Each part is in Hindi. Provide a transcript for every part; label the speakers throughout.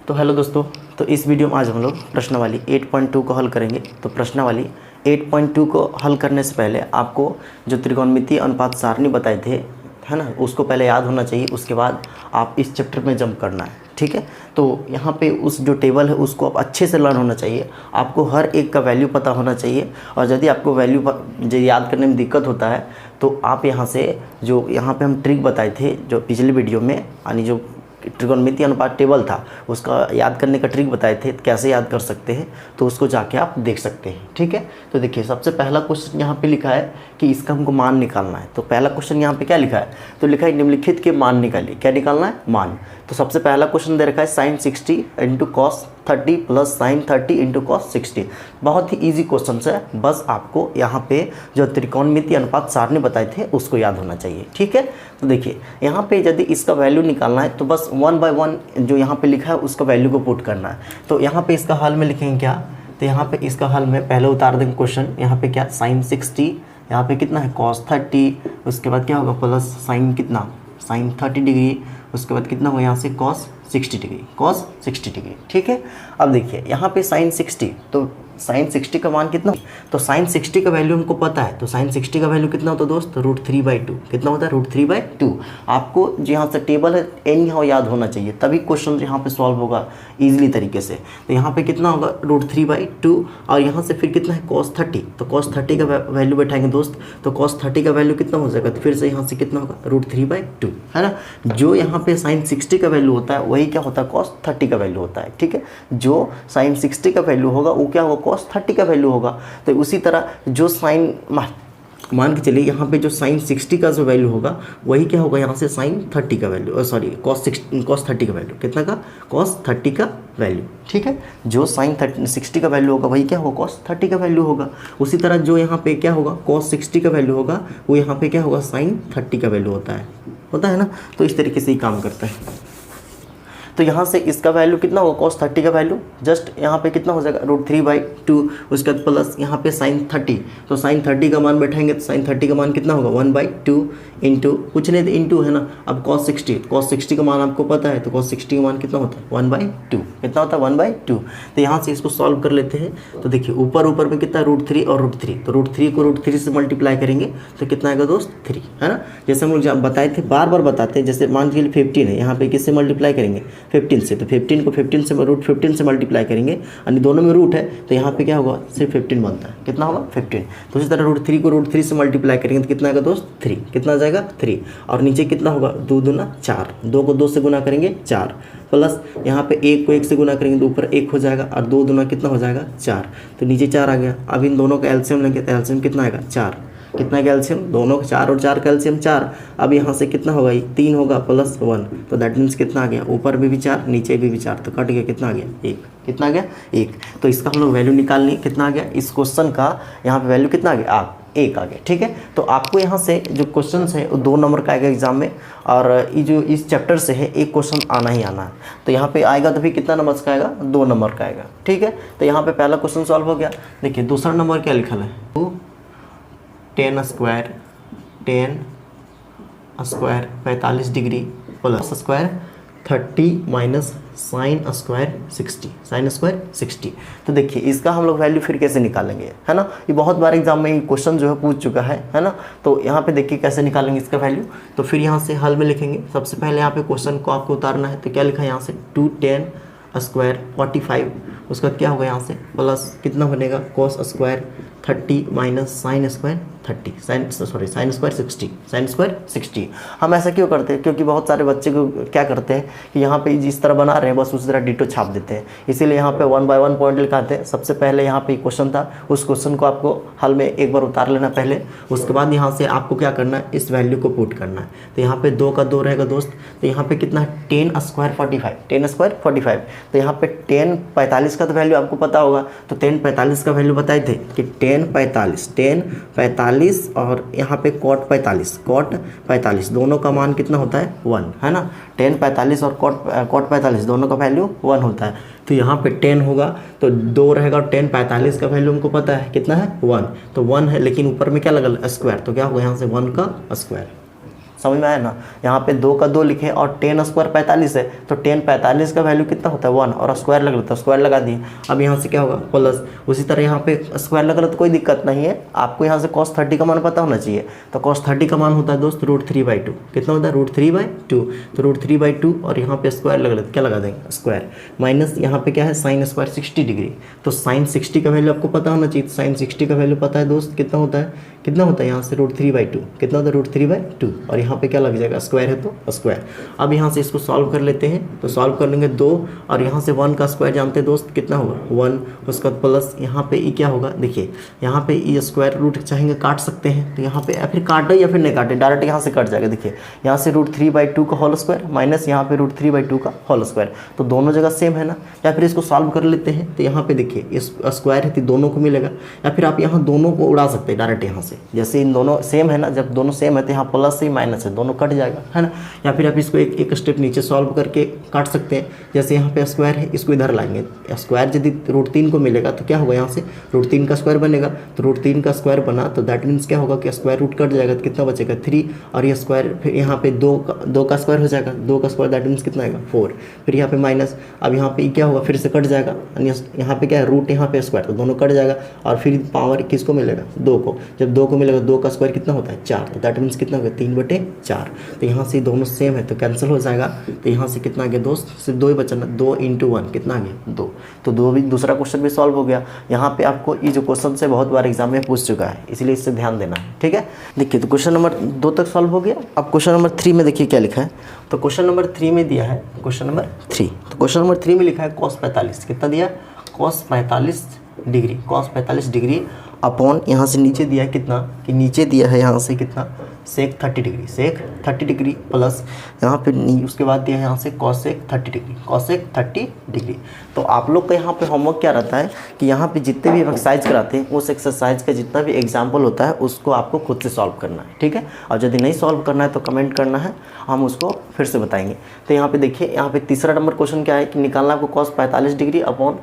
Speaker 1: तो हेलो दोस्तों, तो इस वीडियो में आज हम लोग प्रश्नावली 8.2 को हल करेंगे। तो प्रश्नावली 8.2 को हल करने से पहले आपको जो त्रिकोणमितीय अनुपात सारणी बताए थे, है ना, उसको पहले याद होना चाहिए। उसके बाद आप इस चैप्टर में जंप करना है, ठीक है। तो यहाँ पे उस जो टेबल है उसको आप अच्छे से लर्न होना चाहिए। आपको हर एक का वैल्यू पता होना चाहिए। और यदि आपको वैल्यू याद करने में दिक्कत होता है तो आप यहाँ से जो यहाँ पे हम ट्रिक बताए थे जो पिछले वीडियो में, यानी जो त्रिकोणमितीय अनुपात टेबल था उसका याद करने का ट्रिक बताए थे, कैसे याद कर सकते हैं, तो उसको जाके आप देख सकते हैं, ठीक है। तो देखिए, सबसे पहला क्वेश्चन यहाँ पे लिखा है कि इसका हमको मान निकालना है। तो पहला क्वेश्चन यहाँ पे क्या लिखा है, तो लिखा है निम्नलिखित के मान निकालिए। क्या निकालना है? मान। तो सबसे पहला क्वेश्चन दे रखा है sin 60 into cos 30 plus sign 30 into cos 60। बहुत ही ईजी क्वेश्चन है, बस आपको यहाँ पे जो त्रिकोणमितीय अनुपात सारणी बताए थे उसको याद होना चाहिए, ठीक है। तो देखिए, यहाँ पे यदि इसका वैल्यू निकालना है तो बस 1 बाय 1 जो यहाँ पे लिखा है उसका वैल्यू को पुट करना है। तो यहाँ पे इसका हल में लिखेंगे क्या, तो यहाँ पे इसका हल में पहले उतार देंगे क्वेश्चन। यहाँ पे क्या, sin 60, यहाँ पे कितना है cos 30, उसके बाद क्या होगा प्लस साइन कितना, sin 30 डिग्री, उसके बाद कितना होगा यहाँ से cos 60 डिग्री, cos 60 डिग्री, ठीक है। अब देखिए यहाँ पे sin 60, तो sin 60 का मान कितना, तो sin 60 का वैल्यू हमको पता है। तो sin 60 का वैल्यू कितना होता है दोस्त, √3/2। कितना होता है, √3/2। आपको जहाँ से टेबल है एनी हाउ याद होना चाहिए, तभी क्वेश्चन यहाँ पे सॉल्व होगा इजीली तरीके से। तो यहाँ पे कितना होगा √3/2, और यहाँ से फिर कितना है cos 30। तो cos 30 का वैल्यू बैठाएंगे दोस्त, तो cos 30 का वैल्यू कितना हो जाएगा, तो फिर से यहाँ से कितना होगा √3/2, है ना। जो यहाँ पे sin 60 का वैल्यू होता है वही क्या होता है, cos 30 का वैल्यू होता है, ठीक है। जो sin 60 का वैल्यू होगा वो क्या होगा, cos 30 का वैल्यू होगा। तो उसी तरह जो साइन मान के चलिए यहाँ पे जो sin 60 का जो वैल्यू होगा वही क्या होगा यहाँ से sin 30 का वैल्यू, सॉरी cos 30 का वैल्यू, कितना का, cos 30 का वैल्यू, ठीक है। जो sin 60 का वैल्यू होगा वही क्या होगा, cos 30 का वैल्यू होगा। उसी तरह जो यहाँ पे क्या होगा cos 60 का वैल्यू होगा वो यहाँ पे क्या होगा sin 30 का वैल्यू होता है ना। तो इस तरीके से ही काम करता है। तो यहाँ से इसका वैल्यू कितना होगा, cos 30 का वैल्यू जस्ट यहाँ पे कितना हो जाएगा √3/2, उसके बाद प्लस यहाँ पे sin 30। तो sin 30 का मान बैठाएंगे तो sin 30 का मान कितना होगा 1/2 इंटू कुछ नहीं इंटू, है ना। अब cos 60 का मान आपको पता है, तो cos 60 का मान कितना होता है 1/2। कितना होता है 1/2। तो यहाँ से इसको सॉल्व कर लेते हैं। तो देखिए ऊपर में कितना √3 और √3, तो √3 को √3 से मल्टीप्लाई करेंगे तो कितना आएगा दोस्त 3, है ना। जैसे हम लोग बताए थे, बार बार बताते हैं, जैसे मान के लिए 15 है, यहाँ पे किससे मल्टीप्लाई करेंगे 15 से, तो 15 को 15 से √15 से मल्टीप्लाई करेंगे, यानी दोनों में रूट है, तो यहाँ पे क्या होगा सिर्फ 15 बनता है। कितना होगा 15। तो इसी तरह √3 को √3 से मल्टीप्लाई करेंगे तो कितना आएगा दोस्त 3। कितना आ जाएगा 3, और नीचे कितना होगा 2 दूना 4, 2 को 2 से गुना करेंगे 4, प्लस यहाँ पे 1 को 1 से गुना करेंगे तो ऊपर 1 हो जाएगा, और 2 दूना कितना हो जाएगा 4, तो नीचे 4 आ गया। अब इन दोनों का एलसीएम लेंगे तो एलसीएम कितना आएगा 4। कितना का एलसीएम, दोनों का 4 और 4 का एलसीएम 4। अब यहाँ से कितना होगा 3 होगा प्लस 1, तो दैट मीन्स कितना आ गया, ऊपर भी 4 नीचे भी 4, तो कट गया, कितना आ गया 1। कितना आ गया 1। तो इसका हम लोग वैल्यू निकालनी, कितना आ गया इस क्वेश्चन का, यहाँ पे वैल्यू कितना आ गया 1 आ गया, ठीक है। तो आपको यहाँ से जो क्वेश्चन है वो 2 नंबर का आएगा एग्जाम में, और ये जो इस चैप्टर से है एक क्वेश्चन आना ही आना है। तो यहाँ पे आएगा तो फिर कितना नंबर का आएगा 2 नंबर का आएगा, ठीक है। तो यहाँ पे पहला क्वेश्चन सॉल्व हो गया। देखिए दूसरा नंबर क्या लिखा है, 10 square 45 degree plus square 30 minus sine square 60। तो देखिए इसका हम लोग वैल्यू फिर कैसे निकालेंगे, है ना। ये बहुत बार एग्जाम में ये क्वेश्चन जो है पूछ चुका है ना। तो यहाँ पे देखिए कैसे निकालेंगे इसका वैल्यू। तो फिर यहाँ से हल में लिखेंगे। सबसे पहले यहाँ पे क्वेश्चन को आपको उतारना है, तो क्या लिखा है यहाँ से 210 स्क्वायर 45, उसका क्या होगा यहाँ से प्लस कितना बनेगा cos square 30 minus sine square 30, sine square 60। हम ऐसा क्यों करते हैं, क्योंकि बहुत सारे बच्चे को क्या करते हैं कि यहाँ पे जिस तरह बना रहे हैं बस उसी तरह डिटो छाप देते हैं, इसीलिए यहाँ पे 1 बाय 1 पॉइंट लिखाते हैं। सबसे पहले यहाँ पे क्वेश्चन था, उस क्वेश्चन को आपको हल में एक बार उतार लेना पहले, उसके बाद यहाँ से आपको क्या करना है, इस वैल्यू को पुट करना है। तो यहाँ पे 2 का 2 रहेगा दोस्त, तो यहाँ पे कितना है 10 स्क्वायर 45। तो यहाँ पे 10 45 का तो वैल्यू आपको पता होगा, तो 10 45 का वैल्यू बताए थे कि 10 45 और यहाँ पे cot 45 दोनों का मान कितना होता है 1, है ना। 10 45 और cot 45 दोनों का वैल्यू 1 होता है। तो यहाँ पे 10 होगा तो 2 रहेगा, और 10 45 का वैल्यू हमको पता है कितना है 1, तो 1 है, लेकिन ऊपर में क्या लगा स्क्वायर, तो क्या होगा यहाँ से 1 का स्क्वायर। समझ में आया ना। यहाँ पे 2 का 2 लिखे और 10 स्क्वायर 45 है, तो 10 45 का वैल्यू कितना होता है 1, और स्क्वायर लग लेता है, स्क्वायर लगा दिए। अब यहाँ से क्या होगा प्लस, उसी तरह यहाँ पे स्क्वायर लगा तो कोई दिक्कत नहीं है, आपको यहाँ से cos 30 का मान पता होना चाहिए। तो cos 30 का मान होता है दोस्त √3/2, कितना होता है √3/2, तो √3/2 और यहाँ पे स्क्वायर लगा लेते, क्या लगा देंगे स्क्वायर, माइनस यहाँ पे क्या है साइन स्क्वायर 60 डिग्री, तो साइन 60 का वैल्यू आपको पता होना चाहिए। साइन 60 का वैल्यू पता है दोस्त, कितना होता है यहाँ से √3/2, कितना होता है √3/2, और यहाँ पे क्या लग जाएगा स्क्वायर है तो स्क्वायर। अब यहाँ से इसको सॉल्व कर लेते हैं, तो सॉल्व कर लेंगे 2 और यहाँ से 1 का स्क्वायर जानते हैं दोस्त कितना होगा 1, उसका प्लस यहाँ पे ई क्या होगा, देखिए यहाँ पे ई स्क्वायर रूट चाहेंगे काट सकते हैं, तो यहाँ पे या फिर काटे या फिर नहीं काटे, डायरेक्ट यहाँ से कट जाएगा। देखिए यहाँ से √3/2 का होल स्क्वायर माइनस यहाँ पे √3/2 का होल स्क्वायर, तो दोनों जगह सेम है ना। या फिर इसको सॉल्व कर लेते हैं, तो यहाँ पे देखिए इस स्क्वायर है तो दोनों को मिलेगा, या फिर आप यहाँ दोनों को उड़ा सकते हैं डायरेक्ट यहाँ से, जैसे इन दोनों सेम है ना, जब दोनों सेम है तो यहाँ प्लस से माइनस है, दोनों कट जाएगा है ना। या फिर आप इसको एक स्टेप नीचे सॉल्व करके काट सकते हैं, जैसे यहाँ पे स्क्वायर है इसको इधर लाएंगे, स्क्वायर यदि √3 को मिलेगा तो क्या होगा यहाँ से √3 का स्क्वायर बनेगा, तो √3 का स्क्वायर बना तो दैट मीन्स क्या होगा कि स्क्वायर रूट कट जाएगा, तो कितना बचेगा 3, और ये स्क्वायर फिर यहाँ पे 2 का स्क्वायर हो जाएगा, 2 का स्क्वायर दैट मीन्स कितना आएगा 4, फिर यहाँ पे माइनस, अब यहाँ पे क्या होगा फिर से कट जाएगा, यहाँ पे क्या है रूट यहाँ पे स्क्वायर, तो दोनों कट जाएगा, और फिर पावर किसको मिलेगा 2 को, जब 2 को मिलेगा 2 का स्क्वायर कितना होता है 4, तो दैट मीन्स कितना होगा 3/4, तो यहाँ से दोनों सेम है तो कैंसिल हो जाएगा, तो यहाँ से कितना आ गया दोस्त सिर्फ 2 ही बचा ना, 2 × 1 कितना आ गया 2, तो 2 भी दूसरा क्वेश्चन भी सॉल्व हो गया। यहाँ पे आपको ये जो क्वेश्चन से बहुत बार एग्जाम में पूछ चुका है, इसलिए इससे ध्यान देना है, ठीक है। देखिए तो क्वेश्चन नंबर 2 तक सॉल्व हो गया। अब क्वेश्चन नंबर 3 में देखिए क्या लिखा है, तो क्वेश्चन नंबर 3 में दिया है, क्वेश्चन नंबर 3, तो क्वेश्चन नंबर 3 में लिखा है cos 45, कितना दिया cos 45 degree, cos 45 degree upon यहाँ से नीचे दिया है कितना, कि नीचे दिया है यहाँ से कितना sec 30 degree, sec 30 degree plus यहाँ पे उसके बाद दिया है यहाँ से cosec 30 डिग्री, cosec 30 डिग्री। तो आप लोग का यहाँ पे होमवर्क क्या रहता है कि यहाँ पे जितने भी एक्सरसाइज कराते हैं उस एक्सरसाइज का जितना भी एग्जाम्पल होता है उसको आपको खुद से सॉल्व करना है, ठीक है। और यदि नहीं सॉल्व करना है तो कमेंट करना है, हम उसको फिर से बताएंगे। तो यहाँ पे देखिए, यहाँ पे तीसरा नंबर क्वेश्चन क्या है कि निकालना आपको cos 45 डिग्री अपॉन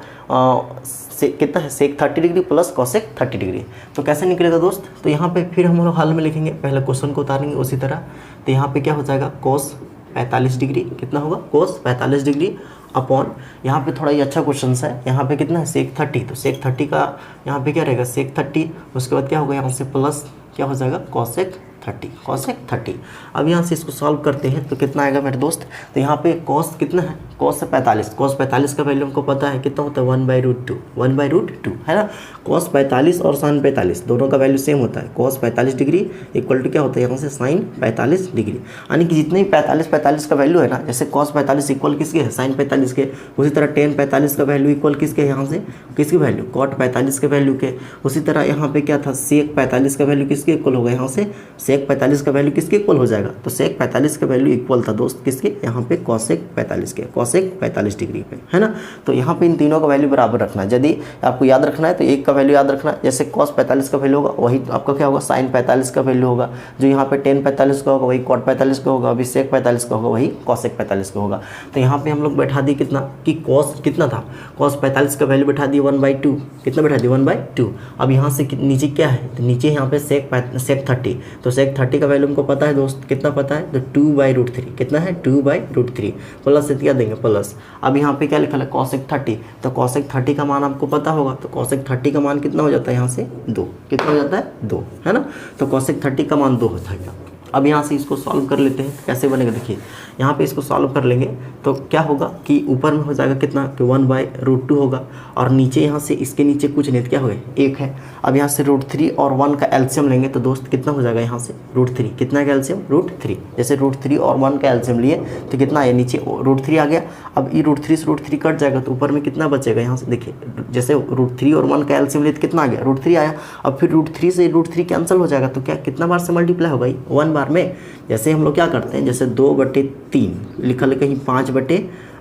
Speaker 1: कितना है sec 30 degree plus cosec 30 degree. तो कैसे निकलेगा दोस्त, तो यहाँ पे फिर हम लोग हल में लिखेंगे, पहले क्वेश्चन को उतारेंगे उसी तरह। तो यहाँ पे क्या हो जाएगा cos 45 डिग्री, कितना होगा cos 45 डिग्री अपॉन, यहाँ पे थोड़ा ये अच्छा क्वेश्चन है, यहाँ पे कितना है sec 30, तो sec 30 का यहाँ पे क्या रहेगा sec 30, उसके बाद क्या होगा यहाँ से प्लस क्या हो जाएगा cosec 30। अब यहाँ से इसको सॉल्व करते हैं तो कितना आएगा मेरे दोस्त, तो यहाँ पे cos कितना है, cos है 45, cos 45 का वैल्यू हमको पता है कितना होता है 1/√2 है ना। cos 45 और sin 45 दोनों का वैल्यू सेम होता है, cos 45 डिग्री इक्वल टू क्या होता है यहाँ से sin 45 डिग्री, यानी कि जितने भी 45 का वैल्यू है ना, जैसे cos 45 इक्वल किसके है sin 45 के, उसी तरह tan 45 का वैल्यू इक्वल किसके है यहाँ से, किसकी वैल्यू cot 45 के वैल्यू के। उसी तरह यहाँ पे क्या था sec 45 का वैल्यू किसके इक्वल होगा, यहाँ से sec 45 का वैल्यू किसके इक्वल हो जाएगा, तो sec 45 का वैल्यू इक्वल था दोस्त किसके, यहाँ पे cosec 45 के, cosec 45 डिग्री पे, है ना। तो यहाँ पे इन तीनों का वैल्यू बराबर रखना है, यदि आपको याद रखना है तो एक का वैल्यू याद रखना है, जैसे cos 45 का वैल्यू होगा वही आपका क्या होगा sin 45 का वैल्यू होगा, जो यहाँ पे tan 45 का होगा वही cot 45 का होगा, अभी sec 45 का होगा वही cosec 45 का होगा। तो यहाँ पे हम लोग बैठा दिए कितना कि cos कितना था, cos 45 का वैल्यू बैठा दिए 1/2, कितना बैठा दिए 1/2। अब यहाँ से नीचे क्या है, तो नीचे यहाँ पे sec 30, तो sec 30 का वैल्यू हमको पता है दोस्त, कितना पता है, तो 2/√3, कितना है 2/√3 प्लस से क्या देंगे प्लस। अब यहाँ पे क्या लिखा है cosec 30, तो cosec 30 का मान आपको पता होगा, तो cosec 30 का मान कितना हो जाता है यहाँ से 2, कितना हो जाता है 2, है ना। तो cosec 30 का मान 2 होता है। अब यहाँ से इसको सॉल्व कर लेते हैं, कैसे बनेगा देखिए, यहाँ पे इसको सॉल्व कर लेंगे तो क्या होगा कि ऊपर में हो जाएगा कितना कि 1/√2 होगा, और नीचे यहाँ से इसके नीचे कुछ नहीं, क्या होगा 1 है। अब यहाँ से √3 और 1 का एलसीएम लेंगे तो दोस्त कितना हो जाएगा यहाँ से √3, कितना का एलसीएम √3, जैसे √3 और 1 का एलसीएम लिए तो कितना है नीचे √3 आ गया। अब ये √3 से √3 कट जाएगा तो ऊपर में कितना बचेगा, यहाँ से देखिए जैसे √3 और 1 का एलसीएम लिए तो कितना आ गया √3 आया। अब फिर √3 से √3 कैंसिल हो जाएगा, तो क्या कितना बार से मल्टीप्लाई होगा 1 बार में। जैसे हम लोग क्या करते हैं, जैसे 2/3 लिखा है कहीं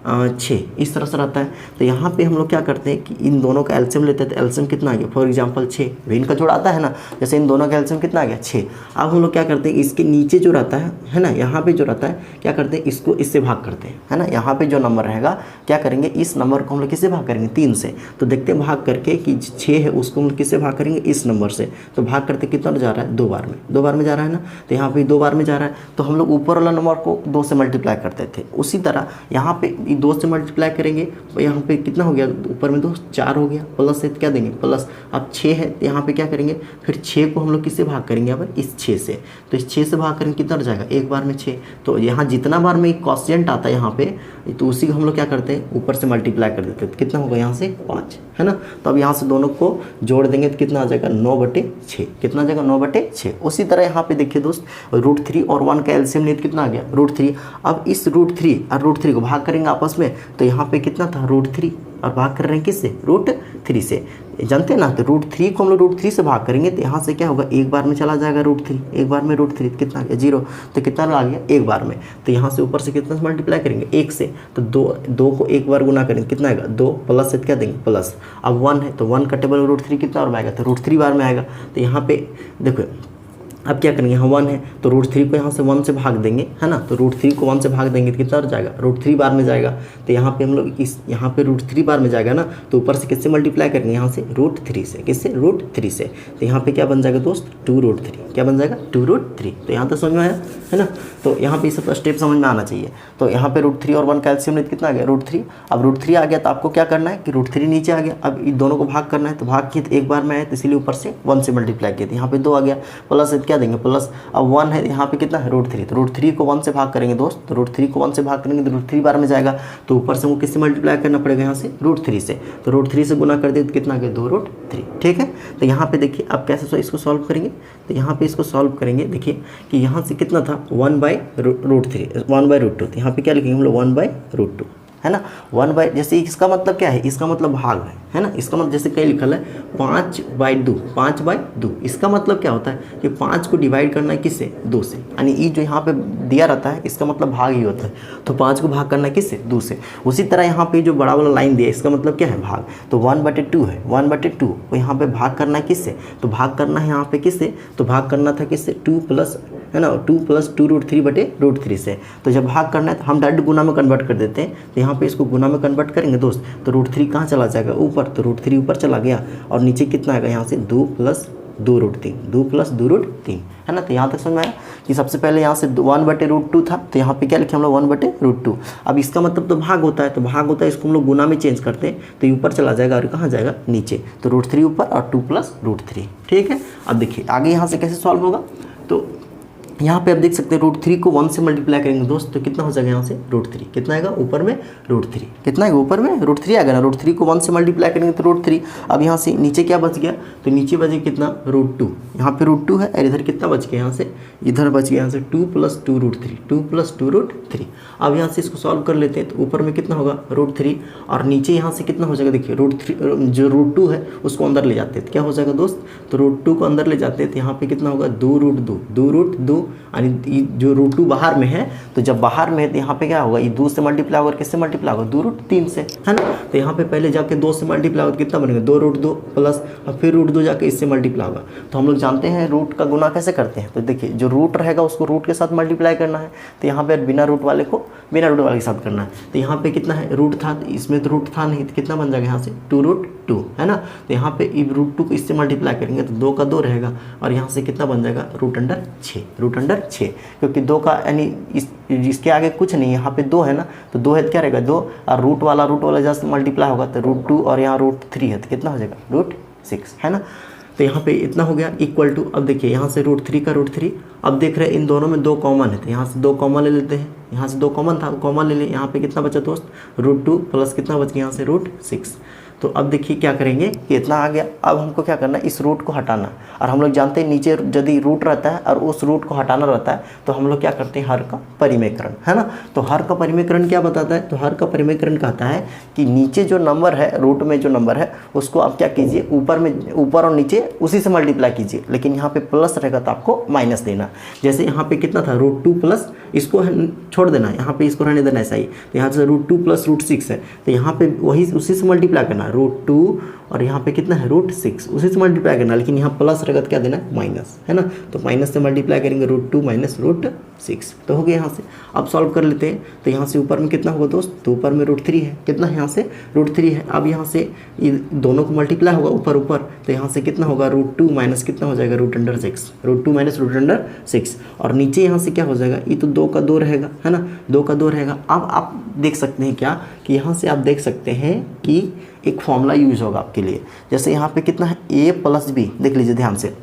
Speaker 1: 6, इस तरह से रहता है। तो यहाँ पे हम लोग क्या करते हैं कि इन दोनों का एलसीएम लेते हैं। तो एलसीएम कितना आ गया, फॉर एग्जांपल 6, इनका जोड़ आता है ना, जैसे इन दोनों का एलसीएम कितना आ गया 6। अब हम लोग क्या करते हैं, इसके नीचे जो रहता है ना, यहाँ पे जो रहता है क्या करते हैं, इसको इससे भाग करते हैं, है ना। यहाँ पे जो नंबर रहेगा क्या करेंगे, इस नंबर को हम लोग किससे भाग करेंगे, 3 से। तो देखते हैं भाग करके कि 6 है उसको हम लोग किससे भाग करेंगे, इस नंबर से। तो भाग करते कितना जा रहा है, 2 बार में, 2 बार में जा रहा है ना। तो यहाँ पे 2 बार में जा रहा है, तो हम लोग ऊपर वाला नंबर को 2 से मल्टीप्लाई करते थे। उसी तरह यहाँ पे 2 से मल्टीप्लाई करेंगे, यहाँ पे कितना हो गया, ऊपर में 2 4 हो गया, प्लस से क्या देंगे प्लस। अब 6 है तो यहाँ पे क्या करेंगे, फिर 6 को हम लोग किससे भाग करेंगे, यहाँ पर इस 6 से। तो इस 6 से भाग करेंगे कितना हो जाएगा, 1 बार में 6। तो यहाँ जितना बार में एक क्वोशिएंट आता है यहाँ पे, तो उसी को हम लोग क्या करते हैं, ऊपर से मल्टीप्लाई कर देते हैं। तो कितना होगा यहाँ से 5, है ना। तो अब यहाँ से दोनों को जोड़ देंगे तो कितना आ जाएगा, 9/6। कितना आ जाएगा, 9/6। उसी तरह यहाँ पे देखिए दोस्त, √3 और 1 का एलसीएम लिए कितना आ गया, √3। अब इस √3 और √3 को भाग करेंगे आपस में, तो यहाँ पे कितना था, √3, और भाग कर रहे हैं किससे, √3 से, जानते हैं ना। तो √3 को हम लोग √3 से भाग करेंगे तो यहाँ से क्या होगा, 1 बार में चला जाएगा √3, 1 बार में √3 कितना आ गया 0। तो कितना आ गया, 1 बार में। तो यहाँ से ऊपर से कितना से मल्टीप्लाई करेंगे, 1 से। तो 2 को 1 बार गुना करेंगे कितना आएगा, 2, प्लस से क्या देंगे प्लस। अब 1 है तो 1 का टेबल √3 कितना और आएगा, तो √3 बार में आएगा। तो यहाँ पे देखो अब क्या करेंगे, यहाँ 1 है तो √3 को यहाँ से 1 से भाग देंगे, है ना। तो √3 को 1 से भाग देंगे तो कितना हो जाएगा, √3 बार में जाएगा। तो यहाँ पे हम लोग इस यहाँ पे √3 बार में जाएगा ना, तो ऊपर से किससे मल्टीप्लाई करेंगे, यहाँ से √3 से, किससे √3 से। तो यहाँ पे क्या बन जाएगा दोस्त, 2√3, क्या बन जाएगा 2√3। तो यहाँ तक समझ में आया, है ना। तो यहाँ पे सब स्टेप समझ में आना चाहिए। तो यहाँ पे √3 और 1 का एलसीएम लेते कितना आ गया, √3। अब √3 आ गया तो आपको क्या करना है कि √3 नीचे आ गया, अब इन दोनों को भाग करना है। तो भाग किए तो 1 बार में आए, तो इसीलिए ऊपर से 1 से मल्टीप्लाई किए, तो यहाँ पे 2 आ गया, प्लस से क्या देंगे प्लस। अब 1 है यहाँ पे कितना है, √3। तो √3 को 1 से भाग करेंगे दोस्त, तो √3 को 1 से भाग करेंगे तो √3 बार में जाएगा। तो ऊपर से वो किससे मल्टीप्लाई करना पड़ेगा, यहाँ से √3 से। तो √3 से गुना कर दिए तो कितना आ गया, 2√3, ठीक है। तो यहाँ पे देखिए अब कैसे इसको सॉल्व करेंगे। तो यहाँ पे इसको सॉल्व करेंगे, देखिए कि यहाँ से कितना था 1/√3, 1/√2। तो यहाँ पे क्या लिखेंगे हम लोग 1/√2, है ना। 1 जैसे इसका मतलब क्या है, इसका मतलब भाग है ना। इसका मतलब जैसे कहीं लिखल है 5/2, 5/2। इसका मतलब क्या होता है कि 5 को डिवाइड करना है किससे, 2 से, यानी ये जो यहाँ पे दिया रहता है इसका मतलब भाग ही होता है। तो 5 को भाग करना है किससे, 2 से। उसी तरह यहाँ पे जो बड़ा वाला लाइन दिया है इसका मतलब क्या है, भाग। तो 1/2 है, 1/2 को यहाँ पे भाग करना है किससे, तो भाग करना है यहाँ पे किससे, तो भाग करना था किससे, 2 प्लस, है ना, 2 + 2√3/√3 से। तो जब भाग करना है तो हम डायरेक्ट गुना में कन्वर्ट कर देते हैं। तो यहाँ पे इसको गुना में कन्वर्ट करेंगे दोस्त, तो √3 कहाँ चला जाएगा, ऊपर। तो √3 ऊपर चला गया और नीचे कितना आएगा, यहाँ से 2 + 2√3, 2 + 2√3, है ना। तो यहाँ तक समझ में आया कि सबसे पहले यहाँ से 1/√2 था, तो यहाँ पे क्या लिखे हम लोग 1/√2। अब इसका मतलब तो भाग होता है, तो भाग होता है इसको हम लोग गुना में चेंज करते हैं, तो ये ऊपर चला जाएगा और कहाँ जाएगा, नीचे। तो √3 ऊपर और 2 + √3, ठीक है। अब देखिए आगे यहाँ से कैसे सॉल्व होगा। तो यहाँ पे आप देख सकते हैं √3 को 1 से मल्टीप्लाई करेंगे दोस्त, तो कितना हो जाएगा यहाँ से √3, कितना आएगा ऊपर में √3, कितना आएगा ऊपर में √3 आएगा ना। √3 को 1 से मल्टीप्लाई करेंगे तो √3। अब यहाँ से नीचे क्या बच गया, तो नीचे बच गया कितना, √2। यहाँ पे √2 है और इधर कितना बच गया, यहाँ से इधर बच गया यहाँ से 2 + 2√3, 2 + 2√3। अब यहाँ से इसको सॉल्व कर लेते हैं, तो ऊपर में कितना होगा √3 और नीचे यहाँ से कितना हो जाएगा, देखिए √3 जो √2 है उसको अंदर ले जाते हैं तो क्या हो जाएगा दोस्त, तो √2 को अंदर ले जाते हैं तो यहाँ पे कितना होगा 2√2, 2√2, यानी जो √2 बाहर में है, तो जब बाहर में है तो यहाँ पे क्या होगा, ये 2 से मल्टीप्लाई होगा, किससे मल्टीप्लाई होगा, 2√3 से, है ना। तो यहाँ पे पहले जाके 2 से मल्टीप्लाई होगा, कितना बनेगा 2√2 प्लस, और फिर √2 जाके इससे मल्टीप्लाई होगा। तो हम लोग जानते हैं रूट का गुना कैसे करते हैं। तो देखिए जो रूट रहेगा उसको रूट के साथ मल्टीप्लाई करना है, तो यहाँ पे बिना रूट वाले को बिना रूट वाले के साथ करना है। तो यहाँ पे कितना है, रूट था, तो इसमें तो रूट था नहीं, तो कितना बन जाएगा यहाँ से 2√2, है ना। तो यहाँ पे √2 को इससे मल्टीप्लाई करेंगे तो 2 का 2 रहेगा और यहाँ से कितना बन जाएगा √6, √6, क्योंकि 2 का यानी इसके आगे कुछ नहीं, यहाँ पे 2 है ना, तो 2 है तो क्या रहेगा 2, और रूट वाला जस्ट मल्टीप्लाई होगा तो √2 और यहाँ √3 है तो कितना हो जाएगा √6, है ना। तो यहाँ पे इतना हो गया इक्वल टू। अब देखिए यहाँ से √3 का √3, अब देख रहे हैं इन दोनों में 2 कॉमन है, तो यहाँ से 2 कॉमन ले लेते हैं, यहाँ से 2 कॉमन था कॉमन ले लें। यहाँ पे कितना बचा दोस्त √2 प्लस कितना बच गया यहाँ से √6, तो अब देखिए क्या करेंगे कि इतना आ गया। अब हमको क्या करना है, इस रूट को हटाना। और हम लोग जानते हैं नीचे यदि रूट रहता है और उस रूट को हटाना रहता है तो हम लोग क्या करते हैं, हर का परिमेयकरण, है ना। तो हर का परिमेयकरण क्या बताता है, तो हर का परिमेयकरण कहता है कि नीचे जो नंबर है, रूट में जो नंबर है उसको आप क्या कीजिए, ऊपर और नीचे उसी से मल्टीप्लाई कीजिए, लेकिन यहाँ पे प्लस रहेगा तो आपको माइनस देना। जैसे यहाँ पे कितना था, √2 प्लस, इसको छोड़ देना, यहाँ पे इसको रहने देना ऐसा ही। तो यहाँ से √2 प्लस √6 है, तो यहाँ पे वही उसी से मल्टीप्लाई करना, √2 और यहाँ पे कितना है √6, उसी से मल्टीप्लाई करना, लेकिन यहाँ प्लस रहेगा तो क्या देना है, माइनस, है ना। तो माइनस से मल्टीप्लाई करेंगे, √2 माइनस √6, तो हो गया यहाँ से। अब सॉल्व कर लेते हैं, तो यहाँ से ऊपर में कितना होगा दोस्त, तो ऊपर में √3 है, कितना है यहाँ से √3 है। अब यहाँ से ये दोनों को मल्टीप्लाई होगा ऊपर ऊपर, तो यहाँ से कितना होगा, √2 माइनस कितना हो जाएगा, √6, √2 माइनस √6, और नीचे यहाँ से क्या हो जाएगा, ये तो 2 का 2 रहेगा, है ना, 2 का 2 रहेगा। अब आप देख सकते हैं क्या कि यहाँ से आप देख सकते हैं कि एक फॉर्मूला यूज होगा आपके लिए। जैसे यहाँ पे कितना है, a प्लस बी, देख लीजिए ध्यान से,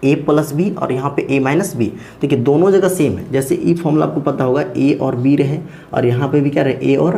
Speaker 1: a प्लस बी और यहाँ पे a माइनस बी, देखिए दोनों जगह सेम है। जैसे ये फॉर्मूला आपको पता होगा, a और b रहे, और यहाँ पे भी क्या रहे, a और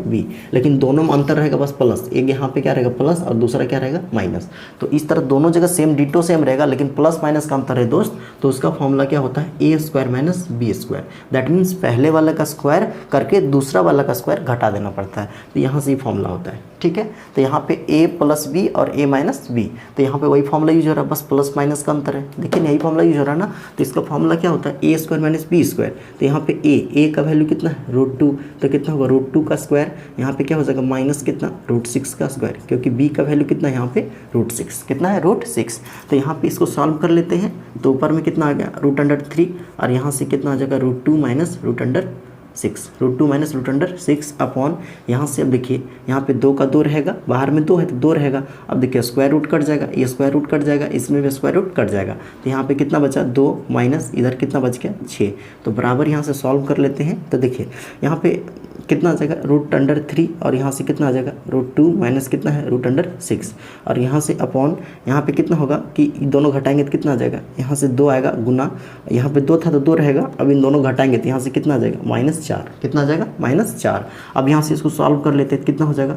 Speaker 1: b, लेकिन दोनों में अंतर रहेगा बस प्लस, एक यहाँ पे क्या रहेगा प्लस और दूसरा क्या रहेगा माइनस। तो इस तरह दोनों जगह सेम डिटो सेम रहेगा, लेकिन प्लस माइनस का अंतर है दोस्त। तो उसका फॉर्मूला क्या होता है, a² minus b²। That means पहले वाला का स्क्वायर करके दूसरा वाला का स्क्वायर घटा देना पड़ता है। तो यहाँ से ये फॉर्मूला होता है, ठीक है। तो यहाँ पे a प्लस बी और a माइनस बी, तो यहाँ पे वही फॉर्मूला यूज हो रहा है, बस प्लस माइनस का अंतर है। देखिए यही फॉर्मूला यूज हो रहा है ना। तो इसका फॉर्मूला क्या होता है, a² माइनस b²। तो यहाँ पे a का वैल्यू कितना है, √2, तो कितना होगा √2 का स्क्वायर, यहाँ पे क्या हो जाएगा माइनस कितना, √6 का स्क्वायर, क्योंकि b का वैल्यू कितना है यहाँ पे √6, कितना है √6। तो यहाँ पे इसको सॉल्व कर लेते हैं, तो ऊपर में कितना आ गया, √3, और यहाँ से कितना आ जाएगा, √2 माइनस √6 माइनस √6 अपॉन, यहाँ से अब देखिए यहाँ पे 2 का 2 रहेगा, बाहर में 2 है तो 2 रहेगा। अब देखिए स्क्वायर रूट कट जाएगा, ये स्क्वायर रूट कट जाएगा, इसमें भी स्क्वायर रूट कट जाएगा। तो यहाँ पे कितना बचा, 2 माइनस इधर कितना बच गया, 6। तो बराबर यहाँ से सॉल्व कर लेते हैं। तो देखिए यहाँ पे कितना आ जाएगा, √3, और यहाँ से कितना आ जाएगा, √2 माइनस कितना है, √6, और यहाँ से अपॉन, यहाँ पे कितना होगा कि दोनों घटाएंगे तो कितना आ जाएगा, यहाँ से 2 आएगा गुना, यहाँ पे 2 था तो 2 रहेगा, अब इन दोनों घटाएंगे तो यहाँ से कितना आ जाएगा, -4, कितना आ जाएगा, -4। अब यहाँ से इसको सॉल्व कर लेते हैं, कितना हो जाएगा,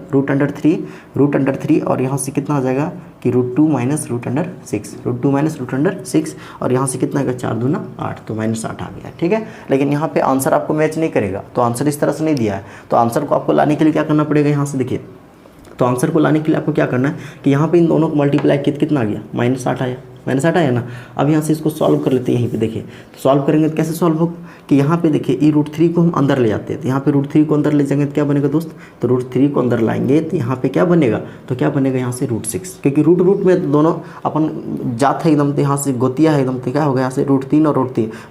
Speaker 1: √3, और यहाँ से कितना आ जाएगा कि √2 माइनस √6, और यहाँ से कितना आएगा, 4 दूना 8, तो -8 आ गया, ठीक है। लेकिन यहाँ पे आंसर आपको मैच नहीं करेगा, तो आंसर इस तरह से नहीं दिया है। तो आंसर को आपको लाने के लिए क्या करना पड़ेगा, यहाँ से देखिए, तो आंसर को लाने के लिए आपको क्या करना है कि यहाँ पे इन दोनों को मल्टीप्लाई कितना आ गया, -8 आया, -8 आया ना। अब यहाँ से इसको सॉल्व कर लेते हैं, यहीं पे देखिए, तो सॉल्व करेंगे तो कैसे सॉल्व होगा कि यहाँ पे देखिए ये √3 को हम अंदर ले जाते हैं, तो यहाँ पे √3 को अंदर ले जाएंगे तो क्या बनेगा दोस्त, तो √3 को अंदर लाएंगे तो यहाँ पे क्या बनेगा, तो क्या बनेगा यहाँ से √6, क्योंकि रूट में दोनों अपन जात है एकदम, तो यहाँ से गोतिया है एकदम, तो क्या होगा यहाँ से √3 और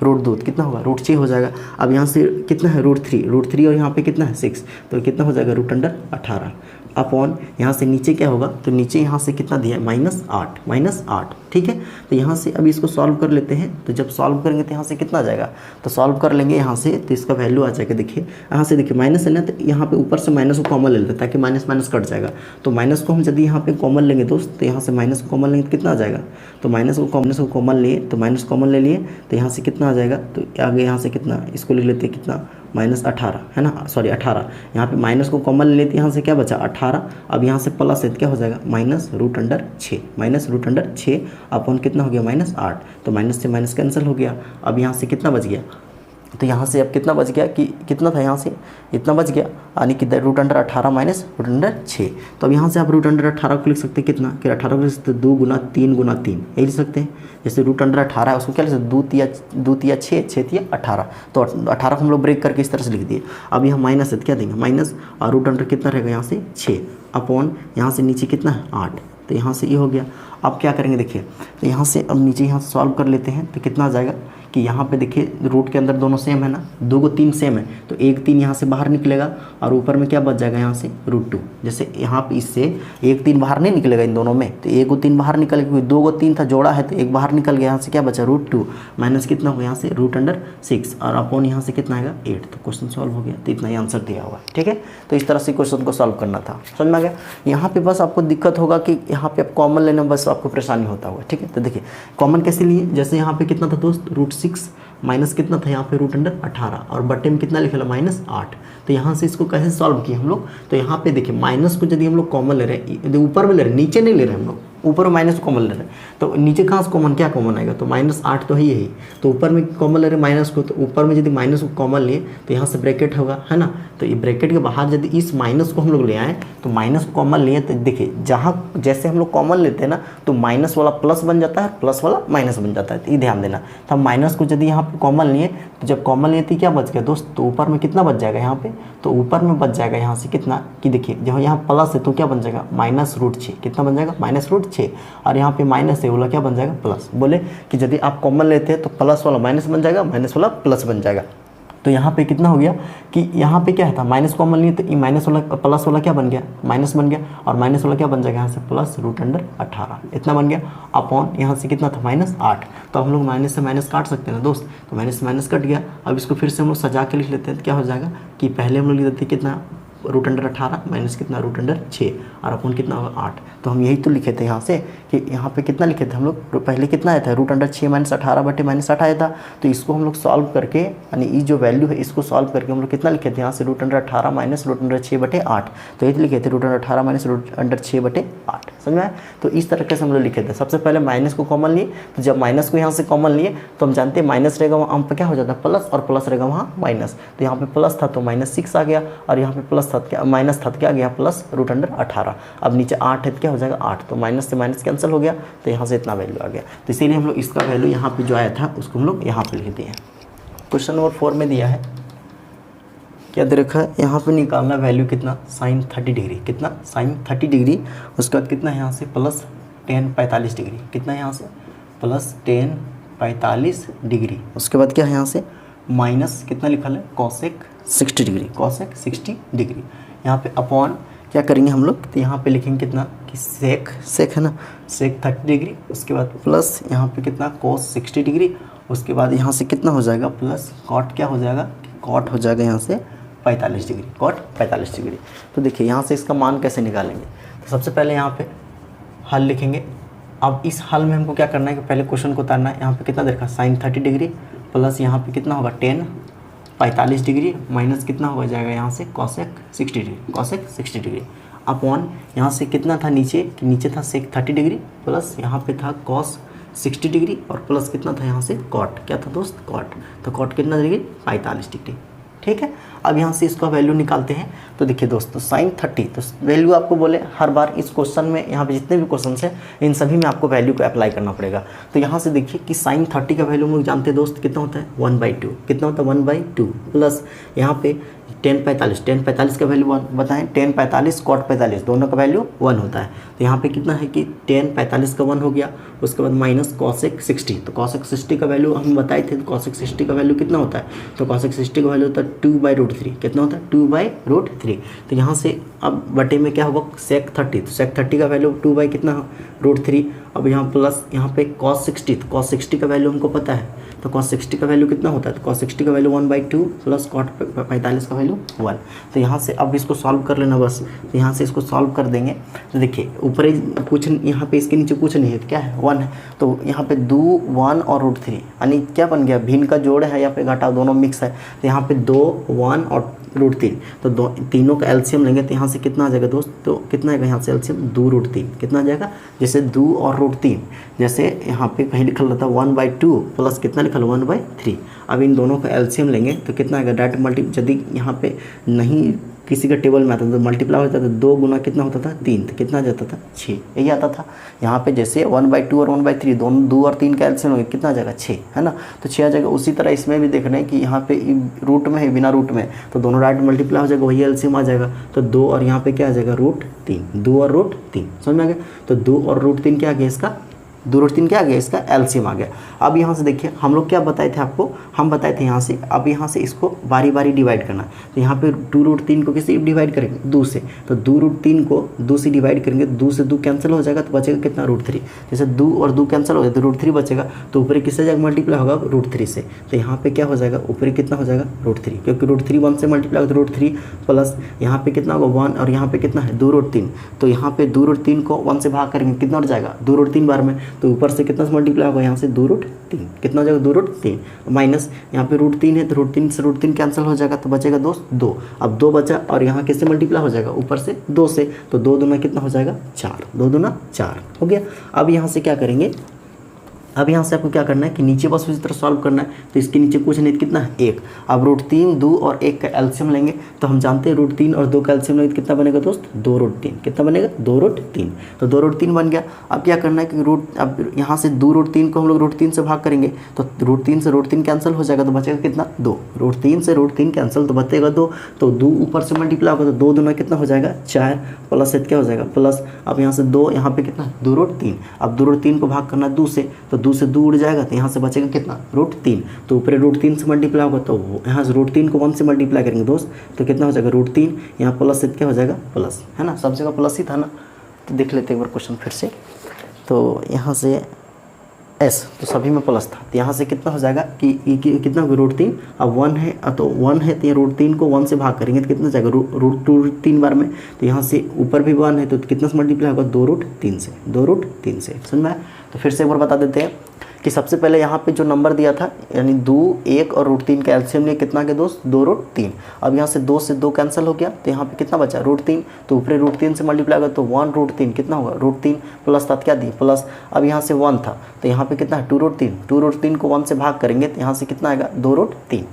Speaker 1: √2 कितना होगा, √6 हो जाएगा। अब यहाँ से कितना है, √3 और यहाँ पे कितना है 6, तो कितना हो जाएगा √18 अपॉन, यहाँ से नीचे क्या होगा, तो नीचे यहाँ से कितना दिया है, -8, ठीक है। तो यहाँ से अभी इसको सॉल्व कर लेते हैं, तो जब सॉल्व करेंगे तो यहाँ से कितना आ जाएगा, तो सॉल्व कर लेंगे यहाँ से, तो इसका वैल्यू आ जाएगा, देखिए यहाँ से देखिए माइनस है ना, तो यहाँ पे ऊपर से माइनस को कॉमन ले लेते हैं ताकि माइनस कट जाएगा। तो माइनस को हम यदि यहाँ पे कॉमन लेंगे दोस्त, तो यहाँ से माइनस को कॉमन लेंगे तो कितना आ जाएगा, तो माइनस को कॉमन लिए, तो माइनस कॉमन ले लिए, तो यहाँ से कितना आ जाएगा, तो आगे यहाँ से कितना, इसको ले लेते हैं कितना, -18 है ना, सॉरी 18, यहाँ पे माइनस को कॉमन ले लेते, यहाँ से क्या बचा 18। अब यहाँ से प्लस है तो क्या हो जाएगा, -√6 अपॉन कितना हो गया, -8, तो माइनस से माइनस कैंसिल हो गया। अब यहाँ से कितना बच गया, तो यहाँ से अब कितना बच गया कि कितना था, यहाँ से इतना बच गया, यानी कि √18 माइनस √6। तो अब यहाँ से आप √18 को लिख सकते हैं कितना, कि 18 को लिख सकते हैं 2 गुना 3 यही लिख सकते हैं। जैसे √18 है उसको क्या लिख सकते, 2 तिया 6, 6 तिया 18, तो 18 को हम लोग ब्रेक करके इस तरह से लिख दिए। अब यहाँ माइनस है तो क्या देंगे, माइनस, और √18 कितना रहेगा यहाँ से 6 अपॉन, यहाँ से नीचे कितना है 8, तो यहाँ से ये हो गया। अब क्या करेंगे देखिए, तो यहाँ से अब नीचे यहाँ से सॉल्व कर लेते हैं, तो कितना आ जाएगा कि यहाँ पे देखिए रूट के अंदर दोनों सेम है ना, 2 को 3 सेम है, तो 1 3 यहाँ से बाहर निकलेगा, और ऊपर में क्या बच जाएगा यहाँ से √2। जैसे यहाँ पे इससे 1 3 बाहर नहीं निकलेगा इन दोनों में, तो 1 को 3 बाहर निकल, क्योंकि 2 को 3 था जोड़ा है तो 1 बाहर निकल गया, यहाँ से क्या बचा √2 माइनस कितना होगा यहाँ से √6, और अपॉन यहाँ से कितना आएगा 8। तो क्वेश्चन सॉल्व हो गया, तो इतना ही आंसर दिया हुआ है, ठीक है। तो इस तरह से क्वेश्चन को सॉल्व करना था, समझ में आ गया। यहाँ पे बस आपको दिक्कत होगा कि यहाँ पे आप कॉमन लेने में बस आपको परेशानी होता हुआ, ठीक है। तो देखिए कॉमन कैसे लिए, जैसे यहाँ पे कितना था दोस्त, √6 माइनस कितना था यहाँ पे √18 और बटे में कितना लिखा -8। तो यहाँ से इसको कैसे सॉल्व किए हम लोग, तो यहाँ पे देखिए माइनस को यदि हम लोग कॉमन ले रहे हैं, ऊपर में ले रहे हैं, नीचे नहीं ले रहे हैं हम लोग, ऊपर माइनस कॉमन ले रहे हैं, तो नीचे कहाँ से कॉमन, क्या कॉमन आएगा, तो -8 तो है यही, तो ऊपर में कॉमन ले रहे हैं माइनस को, तो ऊपर में यदि माइनस को कॉमन लिए तो यहाँ से ब्रैकेट होगा, है ना। तो ये ब्रैकेट के बाहर यदि इस माइनस को हम लोग ले आए तो माइनस को कॉमन लिए, तो देखिए जहाँ जैसे हम लोग कॉमन लेते हैं ना तो माइनस वाला प्लस बन जाता है, प्लस वाला माइनस बन जाता है, तो ये ध्यान देना। तो हम माइनस को यदि यहाँ पे कॉमन लिए तो जब कॉमन लिए तो क्या बच गया दोस्त, तो ऊपर में कितना बच जाएगा यहाँ पे, तो ऊपर में बच जाएगा यहाँ से कितना कि देखिए जब यहाँ प्लस है तो क्या बन जाएगा -√6, कितना बन जाएगा -√6, और यहाँ पे माइनस है बोला क्या बन जाएगा प्लस। बोले कि यदि आप कॉमन लेते हैं तो प्लस वाला माइनस बन जाएगा, माइनस वाला प्लस बन जाएगा। तो यहाँ पे कितना हो गया कि यहाँ पे क्या था माइनस कॉमन लिए तो माइनस वाला प्लस वाला क्या बन गया, माइनस बन गया, और माइनस वाला क्या बन जाएगा यहाँ से प्लस √18 इतना बन गया, अपॉन यहाँ से कितना था -8। तो हम लोग माइनस से माइनस काट सकते हैं ना दोस्त, तो माइनस से माइनस कट गया। अब इसको फिर से हम लोग सजा के लिख लेते हैं, तो क्या हो जाएगा कि पहले हम लोग लिख देते हैं कितना √18 माइनस कितना √6 और अपन कितना होगा 8। तो हम यही तो लिखे थे यहाँ से कि यहाँ पे कितना लिखे थे हम लोग, पहले कितना आया था √6 - 18 बटे -8 आया था। तो इसको हम लोग सॉल्व करके यानी ये जो वैल्यू है इसको सॉल्व करके हम लोग कितना लिखे थे यहाँ से √18 माइनस √6 बटे 8। तो ये लिखे थे √18 माइनस √6 बटे 8, समझ में आया। तो इस तरीके से हम लोग लिखे थे। सबसे पहले माइनस को कॉमन लिए, तो जब माइनस को यहाँ से कॉमन लिए तो हम जानते हैं माइनस रहेगा वहाँ पे क्या हो जाता है प्लस, और प्लस रहेगा वहाँ माइनस। तो यहाँ पे प्लस था तो -6 आ गया, और यहाँ पे प्लस था क्या माइनस था, क्या गया प्लस √18। अब नीचे 8 है तो क्या हो जाएगा 8, तो माइनस से माइनस कैंसिल हो गया, तो यहाँ से इतना वैल्यू आ गया। तो इसीलिए हम लोग इसका वैल्यू यहाँ पे जो आया था उसको हम लोग यहाँ पे लिख दिए। क्वेश्चन नंबर 4 में दिया है, क्या दे रखा है यहाँ पे निकालना वैल्यू कितना sin 30 डिग्री, कितना sin 30 डिग्री, उसका कितना है यहाँ से प्लस tan 45 डिग्री, कितना है यहाँ से प्लस tan 45 डिग्री। उसके बाद क्या है यहाँ से माइनस कितना लिखा है cosec 60 डिग्री, cosec 60 डिग्री। यहाँ पे अपॉन क्या करेंगे हम लोग, तो यहाँ पे लिखेंगे कितना कि सेक है ना, सेक 30 डिग्री। उसके बाद प्लस यहाँ पे कितना cos 60 डिग्री। उसके बाद यहाँ से कितना हो जाएगा प्लस cot, क्या हो जाएगा cot हो जाएगा यहाँ से 45 डिग्री, cot 45 डिग्री। तो देखिए यहाँ से इसका मान कैसे निकालेंगे, तो सबसे पहले यहाँ पे हल लिखेंगे। अब इस हल में हमको क्या करना है कि पहले क्वेश्चन को उतारना है। यहाँ पे कितना देखा sin 30 डिग्री प्लस यहाँ पे कितना होगा tan 45 डिग्री माइनस कितना हो जाएगा यहाँ से cosec 60 degree, cosec 60 degree upon यहाँ से कितना था नीचे कि नीचे था sec 30 डिग्री प्लस यहाँ पे था cos 60 डिग्री और प्लस कितना था यहाँ से cot, क्या था दोस्त cot। तो cot कितना डिग्री 45 डिग्री, ठीक है। अब यहाँ से इसका वैल्यू निकालते हैं। तो देखिए दोस्तों sin 30, तो वैल्यू आपको बोले हर बार इस क्वेश्चन में, यहाँ पे जितने भी क्वेश्चन हैं इन सभी में आपको वैल्यू को अप्लाई करना पड़ेगा। तो यहाँ से देखिए कि sin 30 का वैल्यू हम लोग जानते हैं दोस्त कितना होता है 1/2, कितना होता है 1/2 प्लस यहाँ पे tan 45 का वैल्यू बताएं, tan 45 cot 45 दोनों का वैल्यू 1 होता है। तो यहाँ पे कितना है कि tan 45 का 1 हो गया। उसके बाद माइनस cosec 60, तो cosec 60 का वैल्यू हम बताए थे, तो cosec 60 का वैल्यू कितना होता है, तो cosec 60 का वैल्यू होता है 2/√3, कितना होता है 2/√3। तो यहाँ से अब बटे में क्या होगा sec 30, तो sec 30 का वैल्यू 2 कितना √3। अब यहाँ प्लस यहाँ पे cos 60, तो cos 60 का वैल्यू हमको पता है, तो cos 60 का वैल्यू कितना होता है, तो cos 60 का वैल्यू 1/2 प्लस cot 45 का वैल्यू 1। तो यहाँ से अब इसको सॉल्व कर लेना बस। तो यहाँ से इसको सॉल्व कर देंगे तो देखिए ऊपर ही कुछ, यहाँ पे इसके नीचे कुछ नहीं है, तो क्या है 1 है। तो यहाँ पे 2 1 और √3 यानी क्या बन गया भिन्न का जोड़ है, यहाँ पे घटाव दोनों मिक्स है। तो यहाँ पे 2 1 और √3, तो तीनों का एलसीएम लेंगे तो यहाँ से कितना आ जाएगा दोस्त, तो कितना आएगा यहाँ से एलसीएम 2√3, कितना आ जाएगा जैसे 2 और √3, जैसे यहाँ पे कहीं लिखा रहता है 1/2 प्लस कितना लिखा 1/3। अब इन दोनों का एलसीएम लेंगे तो कितना आएगा डायरेक्ट मल्टी, यदि यहाँ पे नहीं किसी का टेबल में आता था तो मल्टीप्लाई हो जाता था, 2 गुना कितना होता था 3, तो कितना आ जाता था 6, यही आता था। यहाँ पे जैसे 1/2 और 1/3 दोनों 2 और 3 का एलसीएम होगा कितना आ जाएगा 6, है ना, तो 6 आ जाएगा। उसी तरह इसमें भी देख रहे हैं कि यहाँ पे रूट में है बिना रूट में, तो दोनों राइट मल्टीप्लाई हो जाएगा, वही एलसीएम आ जाएगा। तो 2 और यहाँ पे क्या आ जाएगा √3, 2 और √3 समझ में आ गया। तो 2 और √3 क्या आ गया इसका 2√3 क्या आ गया इसका एलसीएम आ गया। अब यहाँ से देखिए हम लोग क्या बताए थे आपको, हम बताए थे यहाँ से, अब यहाँ से इसको बारी बारी डिवाइड करना। तो यहाँ पे 2√3 को किससे डिवाइड करेंगे 2 से, तो 2√3 को 2 से डिवाइड करेंगे, 2 से 2 कैंसिल हो जाएगा तो बचेगा कितना √3। जैसे 2 और 2 कैंसिल हो जाए तो √3 बचेगा, तो ऊपरी किससे जाएगा मल्टीप्लाई होगा √3 से। तो यहाँ पे क्या हो जाएगा ऊपरी कितना हो जाएगा √3, क्योंकि √3 1 से मल्टीप्लाई होगा तो √3 प्लस यहाँ पे कितना होगा 1 और यहाँ पे कितना है 2√3। तो यहाँ पे 2√3 को 1 से भाग करेंगे कितना हो जाएगा 2√3 बार में, तो ऊपर से कितना से मल्टीप्लाई होगा यहाँ से 2√3, कितना हो जाएगा 2√3 माइनस यहाँ पे √3 है तो √3 से √3 कैंसिल हो जाएगा, तो बचेगा दोस्त 2। अब 2 बचा और यहाँ किससे मल्टीप्लाई हो जाएगा, ऊपर से 2 से, तो 2 दूना कितना हो जाएगा 4, 2 दूना 4 हो गया। अब यहाँ से क्या करेंगे, अब यहाँ से आपको क्या करना है कि नीचे बस उसी तरह सॉल्व करना है, तो इसके नीचे कुछ नहीं कितना है 1। अब √3 2 और 1 का एल्सियम लेंगे, तो हम जानते हैं √3 और 2 का एल्सियम लेंगे कितना बनेगा दोस्त 2√3, कितना बनेगा 2√3, तो 2√3 बन गया। अब क्या करना है कि अब यहाँ से 2√3 को हम लोग √3 से भाग करेंगे, तो √3 से √3 कैंसिल हो जाएगा, तो बचेगा कितना 2, √3 से √3 कैंसिल तो बचेगा 2, तो 2 ऊपर से मल्टीप्लाई होगा, तो 2 दूना कितना हो जाएगा 4 प्लस क्या हो जाएगा प्लस, अब यहाँ से 2 यहाँ पे कितना 2√3, अब 2√3 को भाग करना 2 से, तो 2 से 2 उड़ जाएगा, तो यहाँ से बचेगा कितना √3, तो ऊपर √3 से मल्टीप्लाई होगा, तो यहाँ से √3 को 1 से मल्टीप्लाई करेंगे दोस्त, तो कितना हो जाएगा √3, यहाँ प्लस से क्या हो जाएगा प्लस, है ना, सब जगह प्लस ही था ना। तो देख लेते एक बार क्वेश्चन फिर से, तो यहाँ से एस तो सभी में प्लस था, तो यहाँ से कितना हो जाएगा कि कितना होगा √3, अब 1 है तो 1 है, तो ये √3 को 1 से भाग करेंगे तो कितना हो जाएगा √2 3 बार में, तो यहाँ से ऊपर भी 1 है तो कितना से मल्टीप्लाई होगा 2√3 से, 2√3 से, समझ में आया। तो फिर से एक बार बता देते हैं कि सबसे पहले यहाँ पे जो नंबर दिया था यानी 2 1 और √3 का एल्सियम लिए कितना के दोस्त 2√3। अब यहाँ से 2 से 2 कैंसिल हो गया, तो यहाँ पे कितना बचा √3, तो ऊपरी √3 से मल्टीप्लाई होगा तो 1√3 कितना होगा √3 प्लस था क्या दिए प्लस, अब यहाँ से 1 था तो यहाँ पे कितना है 2√3, 2√3 को 1 से भाग करेंगे तो यहाँ से कितना आएगा 2√3,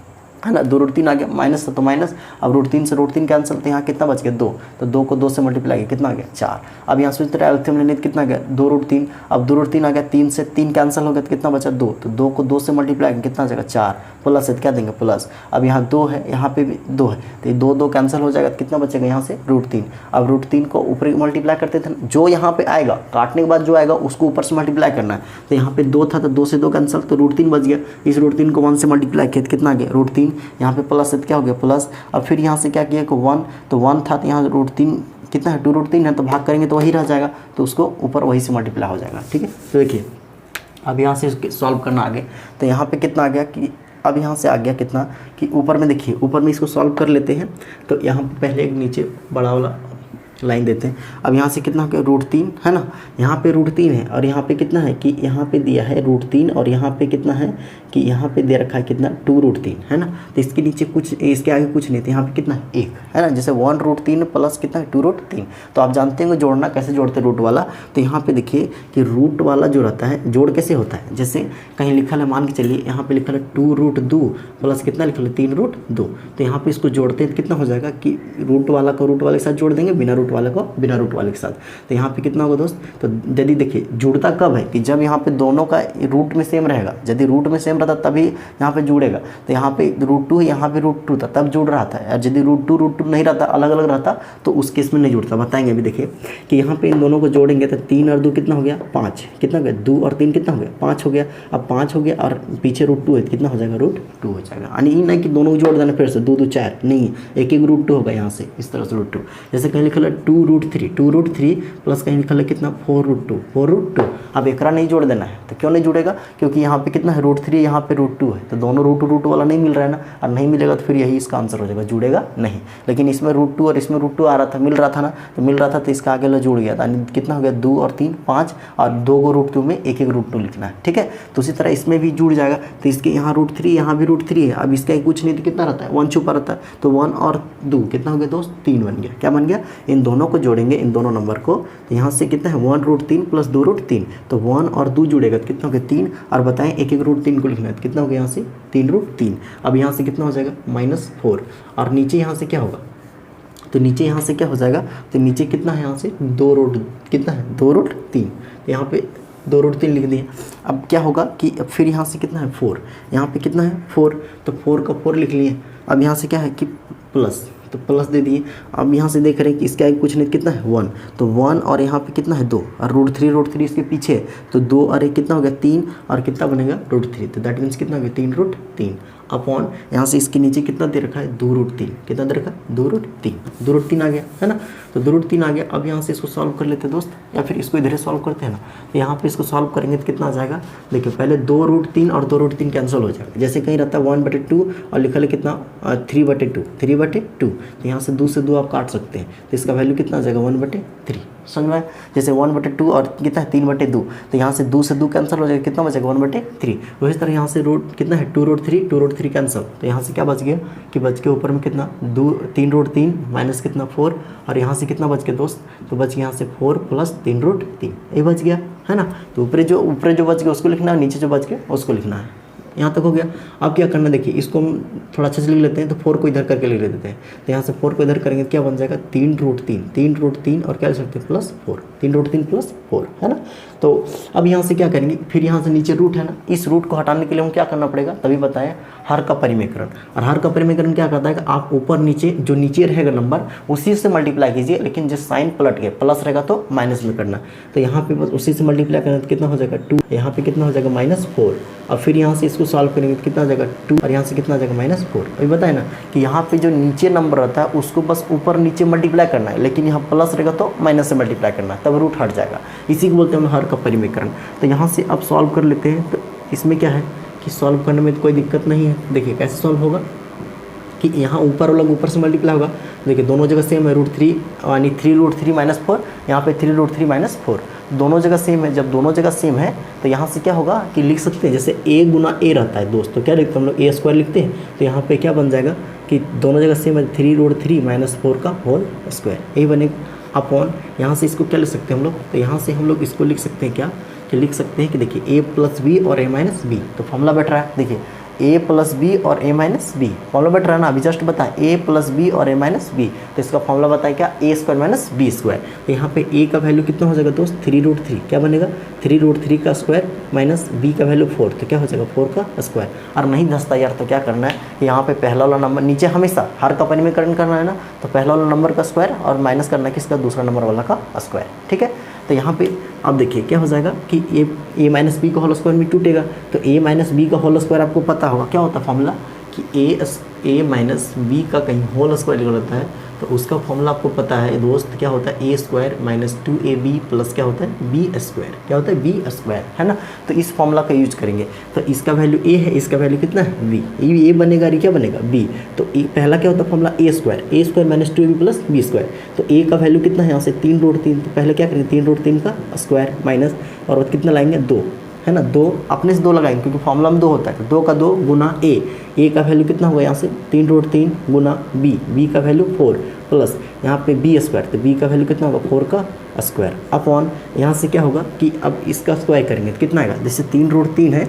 Speaker 1: है ना, 2√3 आ गया, माइनस था तो माइनस, अब √3 से √3 कैंसिल, तो यहाँ कितना बच गया 2, तो 2 को 2 से मल्टीप्लाई किया कितना आ गया 4। अब यहाँ से तरह एल्सियम लेने कितना आ गया 2√3, अब 2√3 आ गया, 3 से 3 कैंसिल हो गया तो कितना बचा 2, तो 2 को 2 से मल्टीप्लाई कितना आ जाएगा 4 प्लस है क्या देंगे प्लस, अब यहाँ 2 है यहाँ पे भी 2 है, तो 2 2 कैंसिल हो जाएगा तो कितना बचेगा यहाँ से √3। अब √3 को ऊपर मल्टीप्लाई करते थे, जो यहाँ पे आएगा काटने के बाद जो आएगा उसको ऊपर से मल्टीप्लाई करना है, तो यहाँ पे 2 था तो 2 से 2 कैंसिल, तो √3 बच गया, इस √3 को 1 से मल्टीप्लाई किया कितना आ गया √3, यहाँ पे प्लस है क्या हो गया प्लस। अब फिर यहाँ से क्या किया कि 1, तो 1 था तो यहाँ √3 कितना है 2√3 है, तो भाग करेंगे तो वही रह जाएगा, तो उसको ऊपर वही से मल्टीप्लाई हो जाएगा, ठीक है। तो देखिए अब यहाँ से सॉल्व करना आगे, तो यहाँ पे कितना आ गया कि अब यहाँ से आ गया कितना कि ऊपर में देखिए, ऊपर में इसको सॉल्व कर लेते हैं, तो यहाँ पे पहले एक नीचे बड़ा वाला लाइन देते हैं। अब यहाँ से कितना हो गया √3 है ना, यहाँ पे √3 है और यहाँ पे कितना है कि यहाँ पे दिया है √3 और यहाँ पे कितना है कि यहाँ पे दे रखा है कितना 2√3 है ना, तो इसके नीचे कुछ इसके आगे कुछ नहीं, तो यहाँ पे कितना है 1 है ना, जैसे 1√3 प्लस कितना है 2√3। तो आप जानते हैं जोड़ना कैसे जोड़ते हैं रूट वाला, तो यहाँ पे देखिए कि रूट वाला जो रहता है जोड़ कैसे होता है, जैसे कहीं लिखा है मान के चलिए यहाँ पे लिखा है 2√2 प्लस कितना लिखा है 3√2, तो यहाँ पे इसको जोड़ते हैं कितना हो जाएगा कि रूट वाला को रूट वाले के साथ जोड़ देंगे, बिना रूट वाले को बिना रूट वाले के साथ, तो यहाँ पे कितना होगा दोस्त। तो यदि देखिए जुड़ता कब है कि जब यहाँ पे दोनों का रूट में सेम रहेगा, यदि रूट में सेम रहता तभी यहाँ पे जुड़ेगा, तो यहाँ पे √2 यहाँ पे √2 था तब जुड़ रहा था, और यदि √2 नहीं रहता अलग अलग रहता तो उस केस में नहीं जुड़ता। बताएंगे अभी देखिए कि यहाँ पे इन दोनों को जोड़ेंगे तो 3 और 2 कितना हो गया 5, कितना हो गया 2 और 3 कितना हो गया 5 हो गया। अब 5 हो गया और पीछे √2 है कितना हो जाएगा √2 हो जाएगा, यानी ये नहीं कि दोनों को जोड़ देना फिर से 2 2 4 नहीं, एक एक √2 होगा यहाँ से इस तरह से √2, जैसे कहीं लिखा है 2√3 प्लस कहीं लिखा है कितना 4√2। अब एकरा नहीं जोड़ देना है, तो क्यों नहीं जुड़ेगा क्योंकि यहाँ पे कितना है √3 यहाँ पे √2 है, तो दोनों √2 वाला नहीं मिल रहा है ना, और नहीं मिलेगा तो फिर यही इसका आंसर हो जाएगा, जुड़ेगा नहीं। लेकिन इसमें √2 और इसमें √2 आ रहा था, मिल रहा था ना, तो मिल रहा था तो इसका आगे जुड़ गया था, यानी कितना हो गया 2 और 3 5 और 2 को √2 में एक एक √2 लिखना है, ठीक है। तो उसी तरह इसमें भी जुड़ जाएगा, तो इसके यहाँ √3 यहाँ भी √3 है, अब इसका कुछ नहीं तो कितना रहता है 1 छुपा रहता है, तो 1 और 2 कितना हो गया दोस्त 3 बन गया। क्या बन गया, इन दोनों को जोड़ेंगे इन दोनों नंबर को, तो यहाँ से कितना है 1√3 प्लस 2√3, तो 1 और 2 जुड़ेगा तो कितना हो गया 3, और बताएं एक एक √3 को लिखना है तो कितना हो गया यहाँ से 3√3। अब यहाँ से कितना हो जाएगा -4, और नीचे यहाँ से क्या होगा, तो नीचे यहाँ से क्या हो जाएगा, तो नीचे कितना है यहाँ से 2√3 कितना है 2√3, तो यहाँ पे 2√3 लिख दिए। अब क्या होगा कि फिर यहाँ से कितना है 4, यहाँ पे कितना है 4, तो 4 का 4 लिख लिए। अब यहाँ से क्या है कि प्लस, तो प्लस दे दिए। अब यहाँ से देख रहे हैं कि इसके आगे कुछ नहीं कितना है 1, तो 1 और यहाँ पे कितना है 2 और √3 इसके पीछे है, तो 2 और 1 कितना हो गया 3 और कितना बनेगा √3, तो दैट मीन्स कितना हो गया 3√3 अपॉन यहाँ से इसके नीचे कितना दे रखा है 2√3, कितना दे रखा है 2√3 आ गया है ना, तो 2√3 आ गया। अब यहाँ से इसको सॉल्व कर लेते हैं दोस्त, या फिर इसको इधर सॉल्व करते हैं ना, तो यहाँ पे इसको सॉल्व करेंगे तो कितना आ जाएगा, देखिए पहले 2√3 और 2√3 कैंसिल हो जाएगा, जैसे कहीं रहता है 1/2 और लिखा है कितना 3/2, तो यहाँ से 2 से 2 आप काट सकते हैं, तो इसका वैल्यू कितना आ जाएगा 1/3, समझ में? जैसे 1/2 और कितना है 3/2, तो यहाँ से 2 से 2 कैंसिल हो जाएगा, कितना बचेगा 1/3। उसी तरह यहाँ से रूट कितना है 2√3 कैंसिल, तो यहाँ से क्या बच गया कि बच के ऊपर में कितना 3√3 माइनस कितना 4, और यहाँ से कितना बच गया दोस्त, तो बच गया यहाँ से 4 + 3√3, ये बच गया है ना। तो ऊपर जो बच गया उसको लिखना है, नीचे जो बच गया उसको लिखना है। यहाँ तक हो गया। अब क्या करना, देखिए इसको हम थोड़ा अच्छे से लिख लेते हैं, तो 4 को इधर करके लिख लेते हैं। तो यहाँ से 4 को इधर करेंगे तो क्या बन जाएगा 3√3 और क्या लिख सकते हैं +4, 3√3 + 4 है ना। तो अब यहाँ से क्या करेंगे, फिर यहाँ से नीचे रूट है ना, इस रूट को हटाने के लिए हम क्या करना पड़ेगा, तभी बताएं हर का परिमेकरण। और हर का परिमेकरण क्या करता है कि आप ऊपर नीचे जो नीचे रहेगा नंबर उसी से मल्टीप्लाई कीजिए, लेकिन जो साइन पलट के प्लस रहेगा तो माइनस में करना। तो यहाँ पे बस उसी से मल्टीप्लाई करना तो कितना हो जाएगा 2, यहाँ पे कितना हो जाएगा -4, और फिर यहाँ से इसको सॉल्व करेंगे तो कितना हो जाएगा 2, और यहाँ से कितना आ जाएगा -4। अभी बताए ना कि यहाँ पे जो नीचे नंबर रहता है उसको बस ऊपर नीचे मल्टीप्लाई करना है, लेकिन यहाँ प्लस रहेगा तो माइनस से मल्टीप्लाई करना है, तब रूट हट जाएगा। इसी को बोलते हैं हर का परिमेकरण। तो यहाँ से अब सॉल्व कर लेते हैं। तो इसमें क्या है कि सॉल्व करने में तो कोई दिक्कत नहीं है। देखिए कैसे सॉल्व होगा कि यहाँ ऊपर वाला ऊपर से मल्टीप्लाई होगा। देखिए दोनों जगह सेम है, √3 यानी 3√3 - 4, यहाँ पे 3√3 - 4, दोनों जगह सेम है। जब दोनों जगह सेम है तो यहाँ से क्या होगा कि लिख सकते हैं, जैसे a × a रहता है दोस्त, तो क्या लिखते हैं हम लोग a² लिखते हैं। तो यहाँ पे क्या बन जाएगा कि दोनों जगह सेम है, 3√3 - 4 का होल स्क्वायर, यही बनेगा अपॉन। यहाँ से इसको क्या लिख सकते हैं हम लोग, तो यहाँ से हम लोग इसको लिख सकते हैं क्या कि लिख सकते हैं कि देखिए a + b और a - b, तो फॉर्मूला बैठ रहा है। देखिए a + b और a - b फॉर्मूला बैठ रहा है ना, अभी जस्ट बताएं a + b और a - b, तो इसका फॉर्मूला बताएं क्या a² - b²। तो यहाँ पे a का वैल्यू कितना हो जाएगा दोस्त 3√3, क्या बनेगा 3√3 का स्क्वायर माइनस b का वैल्यू 4, तो क्या हो जाएगा 4 का स्क्वायर। और नहीं धंसता यार तो क्या करना है कि यहाँ पे पहला वाला नंबर नीचे हमेशा हर का परिमेकरण करना है ना, तो पहला वाला नंबर का स्क्वायर और माइनस करना है किसका, दूसरा नंबर वाला का स्क्वायर, ठीक है। तो यहाँ पे अब देखिए क्या हो जाएगा कि a - b का होल स्क्वायर में टूटेगा, तो a - b का होल स्क्वायर आपको पता होगा क्या होता है फॉर्मूला कि a - b का कहीं होल स्क्वायर निकल आता है, तो उसका फॉर्मूला आपको पता है दोस्त, क्या होता है a² - 2ab प्लस क्या होता है b², क्या होता है b², है ना। तो इस फॉर्मूला का यूज करेंगे। तो इसका वैल्यू a है, इसका वैल्यू कितना है b, ये बनेगा और क्या बनेगा b। तो पहला क्या होता है formula a² - 2ab plus b²। तो a का वैल्यू कितना है यहाँ से 3√3, तो पहले क्या करेंगे 3√3 का स्क्वायर माइनस, और कितना लाएंगे 2, है ना, 2 अपने से 2 लगाएंगे क्योंकि फॉर्मूला में 2 होता है, 2 का 2 गुना a का वैल्यू कितना होगा यहाँ से 3√3 गुना b का वैल्यू 4 प्लस यहाँ पे b², तो b का वैल्यू कितना होगा 4 का स्क्वायर अपॉन यहाँ से क्या होगा कि अब इसका स्क्वायर करेंगे तो कितना आएगा, जैसे 3√3 है,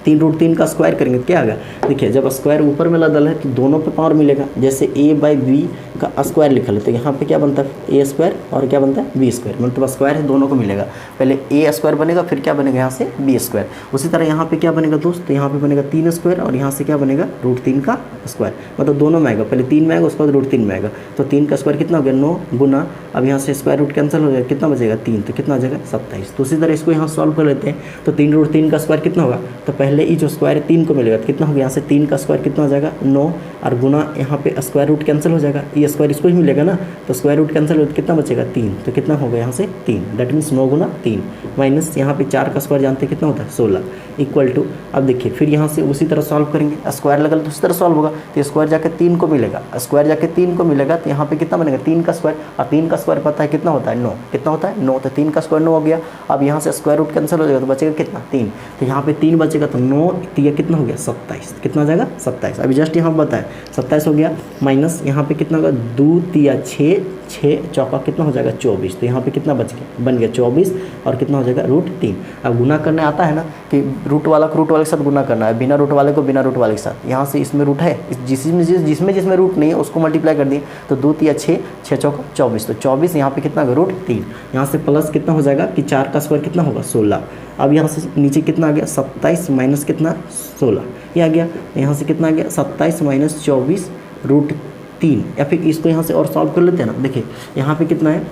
Speaker 1: 3√3 का स्क्वायर करेंगे तो क्या आएगा, देखिए जब स्क्वायर ऊपर में लदल है तो दोनों पे पावर मिलेगा। जैसे a/b का स्क्वायर लिखा है तो यहाँ पे क्या बनता है a² और क्या बनता है b², मतलब स्क्वायर है दोनों को मिलेगा, पहले a² बनेगा फिर क्या बनेगा यहाँ से b²। उसी तरह यहाँ पे क्या बनेगा दोस्त, तो यहाँ पे बनेगा 3² और यहाँ से क्या बनेगा √3 का स्क्वायर, मतलब दोनों में आएगा, पहले 3 में आएगा उसके बाद √3 में आएगा। तो 3 का स्क्वायर कितना हो गया 9 गुना, अब यहाँ से स्क्वायर रूट कैंसिल हो जाएगा, कितना बचेगा 3, तो कितना आ जाएगा 27। तो उसी तरह इसको यहाँ सॉल्व कर लेते हैं। तो 3√3 का स्क्वायर कितना होगा, तो पहले ही जो स्क्वायर है 3 को मिलेगा तो कितना होगा यहाँ से 3 का स्क्वायर कितना हो जाएगा 9, और गुना यहाँ पे स्क्वायर रूट कैंसिल हो जाएगा, ये स्क्वायर इसको ही मिलेगा ना, तो स्क्वायर रूट कैंसिल हो तो कितना बचेगा 3, तो कितना होगा यहाँ से 3, दैट मीन्स 9 गुना 3 माइनस यहाँ पे 4 का स्क्वायर जानते हैं कितना होता है 16 इक्वल टू। अब देखिए फिर यहाँ से उसी तरह सॉल्व करेंगे, स्क्वायर लगा तो उसी तरह सॉल्व होगा, तो स्क्वायर जाके 3 को मिलेगा, स्क्वायर जाके 3 को मिलेगा, तो यहाँ पे कितना बनेगा 3 का स्क्वायर, और 3 का स्क्वायर पता है कितना होता है 9, कितना होता है 9, तो 3 का स्क्वायर 9 हो गया। अब यहाँ से स्क्वायर रूट कैंसिल हो जाएगा तो बचेगा कितना 3, तो यहाँ पे 3 बचेगा, तो 9 3 कितना हो गया 27, कितना हो जाएगा 27। अभी जस्ट यहाँ बताएं 27 हो गया, माइनस यहाँ पे कितना होगा 2 3 6 6 चौका कितना हो जाएगा 24, तो यहाँ पे कितना बच गया बन गया 24, और कितना हो जाएगा √3। अब गुना करने आता है ना कि रूट वाला को रूट वाले के साथ गुना करना है, बिना रूट वाले को बिना रूट वाले के साथ। यहाँ से इसमें रूट है, जिसमें रूट नहीं है उसको मल्टीप्लाई कर दिए, तो 2 3 6 6 चौका 24, तो 24 यहाँ पे कितना होगा √3। यहाँ से प्लस कितना हो जाएगा कि 4 का स्क्वायर कितना होगा 16। अब यहाँ से नीचे कितना आ गया 27 माइनस कितना 16, ये आ गया। यहाँ से कितना आ गया 27 माइनस 24 √3, या फिर इसको यहाँ से और सॉल्व कर लेते हैं ना। देखिए यहाँ पे कितना है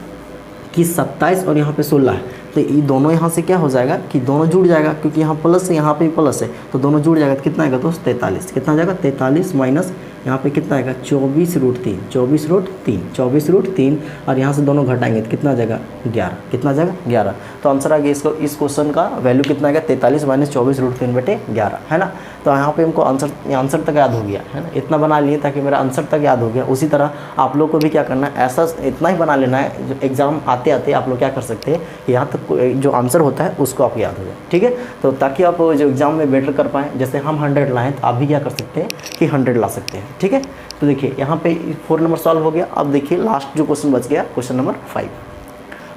Speaker 1: कि 27 और यहाँ पे 16 है, तो ये दोनों यहाँ से क्या हो जाएगा कि दोनों जुड़ जाएगा, क्योंकि यहाँ प्लस है यहाँ पे प्लस है, तो दोनों जुड़ जाएगा, तो कितना आएगा दोस्त 43, कितना आ जाएगा 43 माइनस यहाँ पे कितना आएगा 24√3, 24√3, और यहाँ से दोनों घटाएंगे तो कितना आ जाएगा 11, कितना आ जाएगा 11। तो आंसर आ गया इसको, इस क्वेश्चन का वैल्यू कितना आएगा 43 माइनस 24√3/11, है ना। तो यहाँ पे हमको आंसर तक याद हो गया है ना, इतना बना लिए ताकि मेरा आंसर तक याद हो गया। उसी तरह आप लोग को भी क्या करना है, ऐसा इतना ही बना लेना है, जो एग्ज़ाम आते आते आप लोग क्या कर सकते हैं कि यहाँ तक जो आंसर होता है उसको आप याद हो जाए, ठीक है। तो ताकि आप जो एग्ज़ाम में बेटर कर पाएँ, जैसे हम 100 लाएँ तो आप भी क्या कर सकते हैं कि 100 ला सकते हैं, ठीक है। तो देखिए यहाँ पे 4 नंबर सॉल्व हो गया। अब देखिए लास्ट जो क्वेश्चन बच गया, क्वेश्चन नंबर 5।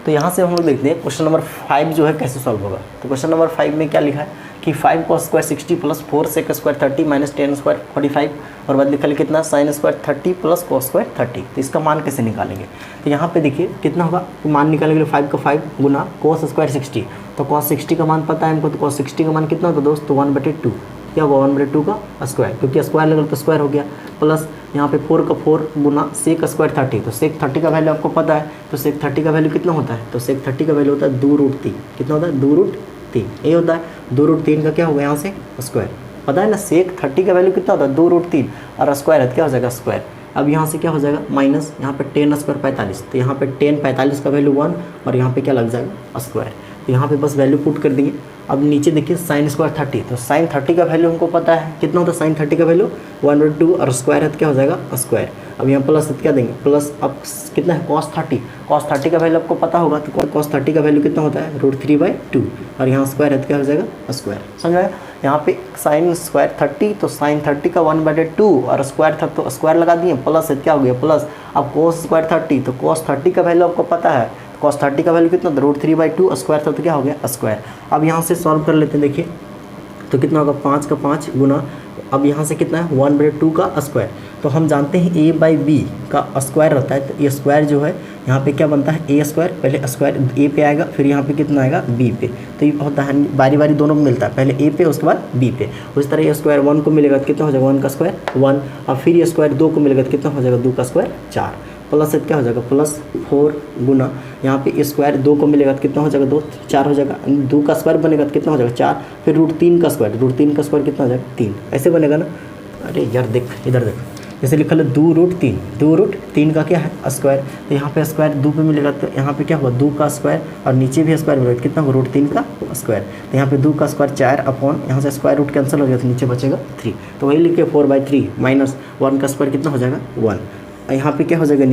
Speaker 1: तो यहाँ से हम लोग देखते हैं क्वेश्चन नंबर 5 जो है कैसे सॉल्व होगा। तो क्वेश्चन नंबर 5 में क्या लिखा है कि 5 cos square 60 plus 4 sec square 30 minus 10 square 45 और बाद लिखा है कितना sin square 30 plus cos square 30। तो इसका मान कैसे निकालेंगे, तो यहाँ पे देखिए कितना होगा, तो मान निकालेंगे 5 का 5 गुना cos स्क्वायर 60। तो cos 60 का मान पता है हमको, तो cos 60 का मान कितना होता है दोस्त, तो 1/2 क्या हुआ, 1/2 का स्क्वायर, क्योंकि स्क्वायर लगा तो स्क्वायर हो गया, प्लस यहाँ पे 4 का 4 गुना सेक स्क्वायर 30। तो सेक 30 का वैल्यू आपको पता है, तो सेक 30 का वैल्यू कितना होता है, तो सेक 30 का वैल्यू होता है 2√3। कितना होता है, 2√3 ये होता है। 2√3 का क्या होगा यहाँ से स्क्वायर, पता है ना, सेक 30 का वैल्यू कितना होता है 2√3 और स्क्वायर है क्या हो जाएगा स्क्वायर। अब यहाँ से क्या हो जाएगा माइनस, यहाँ पे 10 स्क्वायर 45, तो यहाँ पे 10 45 का वैल्यू 1 और यहाँ पे क्या लग जाएगा स्क्वायर। तो यहाँ पे बस वैल्यू पुट कर देंगे। अब नीचे देखिए साइन स्क्वायर 30, तो साइन 30 का वैल्यू हमको पता है कितना होता है, साइन 30 का वैल्यू 1/2 और स्क्वायर है तो क्या हो जाएगा स्क्वायर। अब यहाँ प्लस क्या देंगे, प्लस अब कितना है cos 30 का वैल्यू आपको पता होगा, तो cos 30 का वैल्यू कितना होता है √3/2 और यहाँ स्क्वायर है तो क्या हो जाएगा स्क्वायर। समझ आया, यहाँ पे साइन स्क्वायर 30, तो साइन 30 का 1/2 और स्क्वायर था तो स्क्वायर लगा दिए, प्लस है क्या हो गया प्लस। अब cos स्क्वायर 30, तो cos 30 का वैल्यू आपको पता है, cos 30 का वैल्यू कितना, √3/2 स्क्वायर था तो क्या हो गया स्क्वायर। अब यहाँ से सॉल्व कर लेते हैं, देखिए तो कितना होगा 5 का 5 गुना, अब यहाँ से कितना है 1/2 का स्क्वायर। तो हम जानते हैं a/b का स्क्वायर रहता है, तो ये स्क्वायर जो है यहाँ पे क्या बनता है a स्क्वायर, पहले स्क्वायर a पे आएगा फिर यहाँ पे कितना आएगा b पे, तो ये होता है बारी बारी दोनों को मिलता है, पहले a पे उसके बाद b पे। उस तरह ये स्क्वायर 1 को मिलेगा तो कितना हो जाएगा 1 का स्क्वायर 1, और फिर ये स्क्वायर 2 को मिलेगा तो कितना हो जाएगा 2 का स्क्वायर 4, प्लस से क्या हो जाएगा प्लस 4 गुना, यहाँ पे स्क्वायर 2 को मिलेगा तो कितना हो जाएगा 2 4 हो जाएगा, 2 का स्क्वायर बनेगा तो कितना हो जाएगा 4, फिर √3 का स्क्वायर, √3 का स्क्वायर कितना हो जाएगा 3, ऐसे बनेगा ना। अरे यार देख इधर देख, जैसे लिखा है 2√3 का क्या है स्क्वायर, तो यहाँ पे स्क्वायर 2 पे मिलेगा तो यहाँ पे क्या होगा 2 का स्क्वायर और नीचे भी स्क्वायर मिलेगा कितना होगा √3 का स्क्वायर, तो यहाँ पे 2 का स्क्वायर 4 अपॉन यहाँ से स्क्वायर रूट कैंसिल हो गया तो नीचे बचेगा 3, तो वही लिखे 4/3 माइनस 1 का स्क्वायर कितना हो जाएगा 1। यहाँ पे क्या हो जाएगा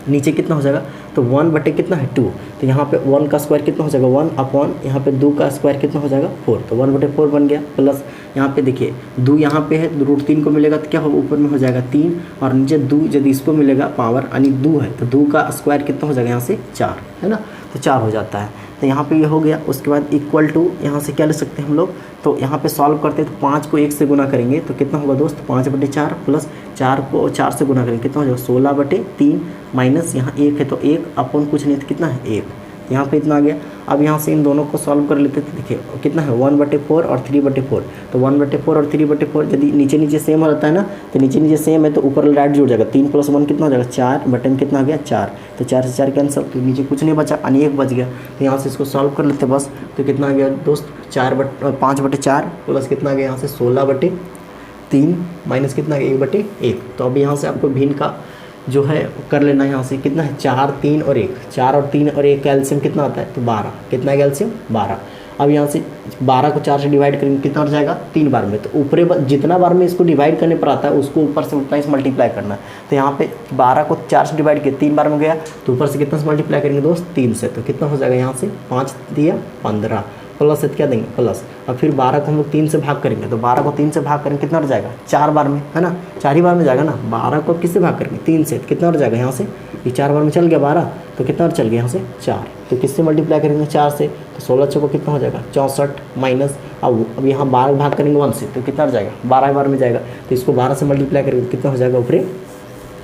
Speaker 1: नीचे कितना हो जाएगा, तो 1 बटे कितना है 2, तो यहाँ पे 1 का स्क्वायर कितना हो जाएगा 1 अपॉन यहाँ पे 2 का स्क्वायर कितना हो जाएगा 4, तो 1/4 बन गया, प्लस यहाँ पे देखिए 2 यहाँ पे है √3 को मिलेगा तो क्या होगा ऊपर में हो जाएगा 3 और नीचे 2 यदि इसको मिलेगा पावर यानी 2 है तो 2 का स्क्वायर कितना हो जाएगा यहाँ से 4 है ना, तो 4 हो जाता है। तो यहाँ पे ये हो गया, उसके बाद इक्वल टू यहाँ से क्या ले सकते हैं हम लोग, तो यहाँ पे सॉल्व करते हैं तो 5 को 1 से गुना करेंगे तो कितना होगा दोस्त 5/4 प्लस 4 को 4 से गुना करेंगे कितना हो जाएगा 16/3 माइनस यहाँ 1 है तो 1 अपन कुछ नहीं तो कितना है 1, यहाँ पे इतना आ गया। अब यहाँ से इन दोनों को सॉल्व कर लेते थे, देखिए कितना है 1/4 और 3/4, तो 1/4 और 3/4 यदि नीचे सेम रहता है ना, तो नीचे सेम है तो ऊपर राइट जुड़ जाएगा, 3 + 1 कितना हो जाएगा 4 बटे में कितना आ गया 4, तो 4 से 4 कैंसिल, तो नीचे कुछ नहीं बचा यानी 1 बच गया। तो यहाँ से इसको सॉल्व कर लेते बस, तो कितना आ गया दोस्त 5/4 प्लस कितना आ गया यहाँ से 16/3 माइनस कितना आ गया 1/1। तो अभी यहाँ से आपको भिन्न का जो है कर लेना है, यहाँ से कितना है 4 3 और 1, 4 और 3 और 1 का एलसीएम कितना आता है तो 12, कितना है एलसीएम 12। अब यहाँ से 12 को 4 से डिवाइड करेंगे कितना हो जाएगा 3 बार में, तो ऊपरी जितना बार में इसको डिवाइड करने पर आता है उसको ऊपर से उतना ही मल्टीप्लाई करना है। तो यहाँ पे 12 को 4 से डिवाइड किया 3 बार में गया तो ऊपर से कितना से मल्टीप्लाई करेंगे दोस्त 3 से, तो कितना हो जाएगा यहाँ से 5 दिया 15 प्लस से क्या देंगे प्लस, और फिर 12 को हम लोग 3 से भाग करेंगे तो 12 को 3 से भाग करेंगे कितना हो जाएगा 4 बार में है ना, 4 ही बार में जाएगा ना। 12 को किससे भाग करेंगे 3 से, कितना हो जाएगा यहाँ से ये 4 बार में चल गया 12, तो कितना चल गया यहाँ से 4, तो किससे मल्टीप्लाई करेंगे 4 से, तो 16 चौको कितना हो जाएगा 64 माइनस अब यहाँ 12 भाग करेंगे 1 से तो कितना हो जाएगा 12 बार में जाएगा, तो इसको 12 से मल्टीप्लाई करेंगे कितना हो जाएगा ऊपरे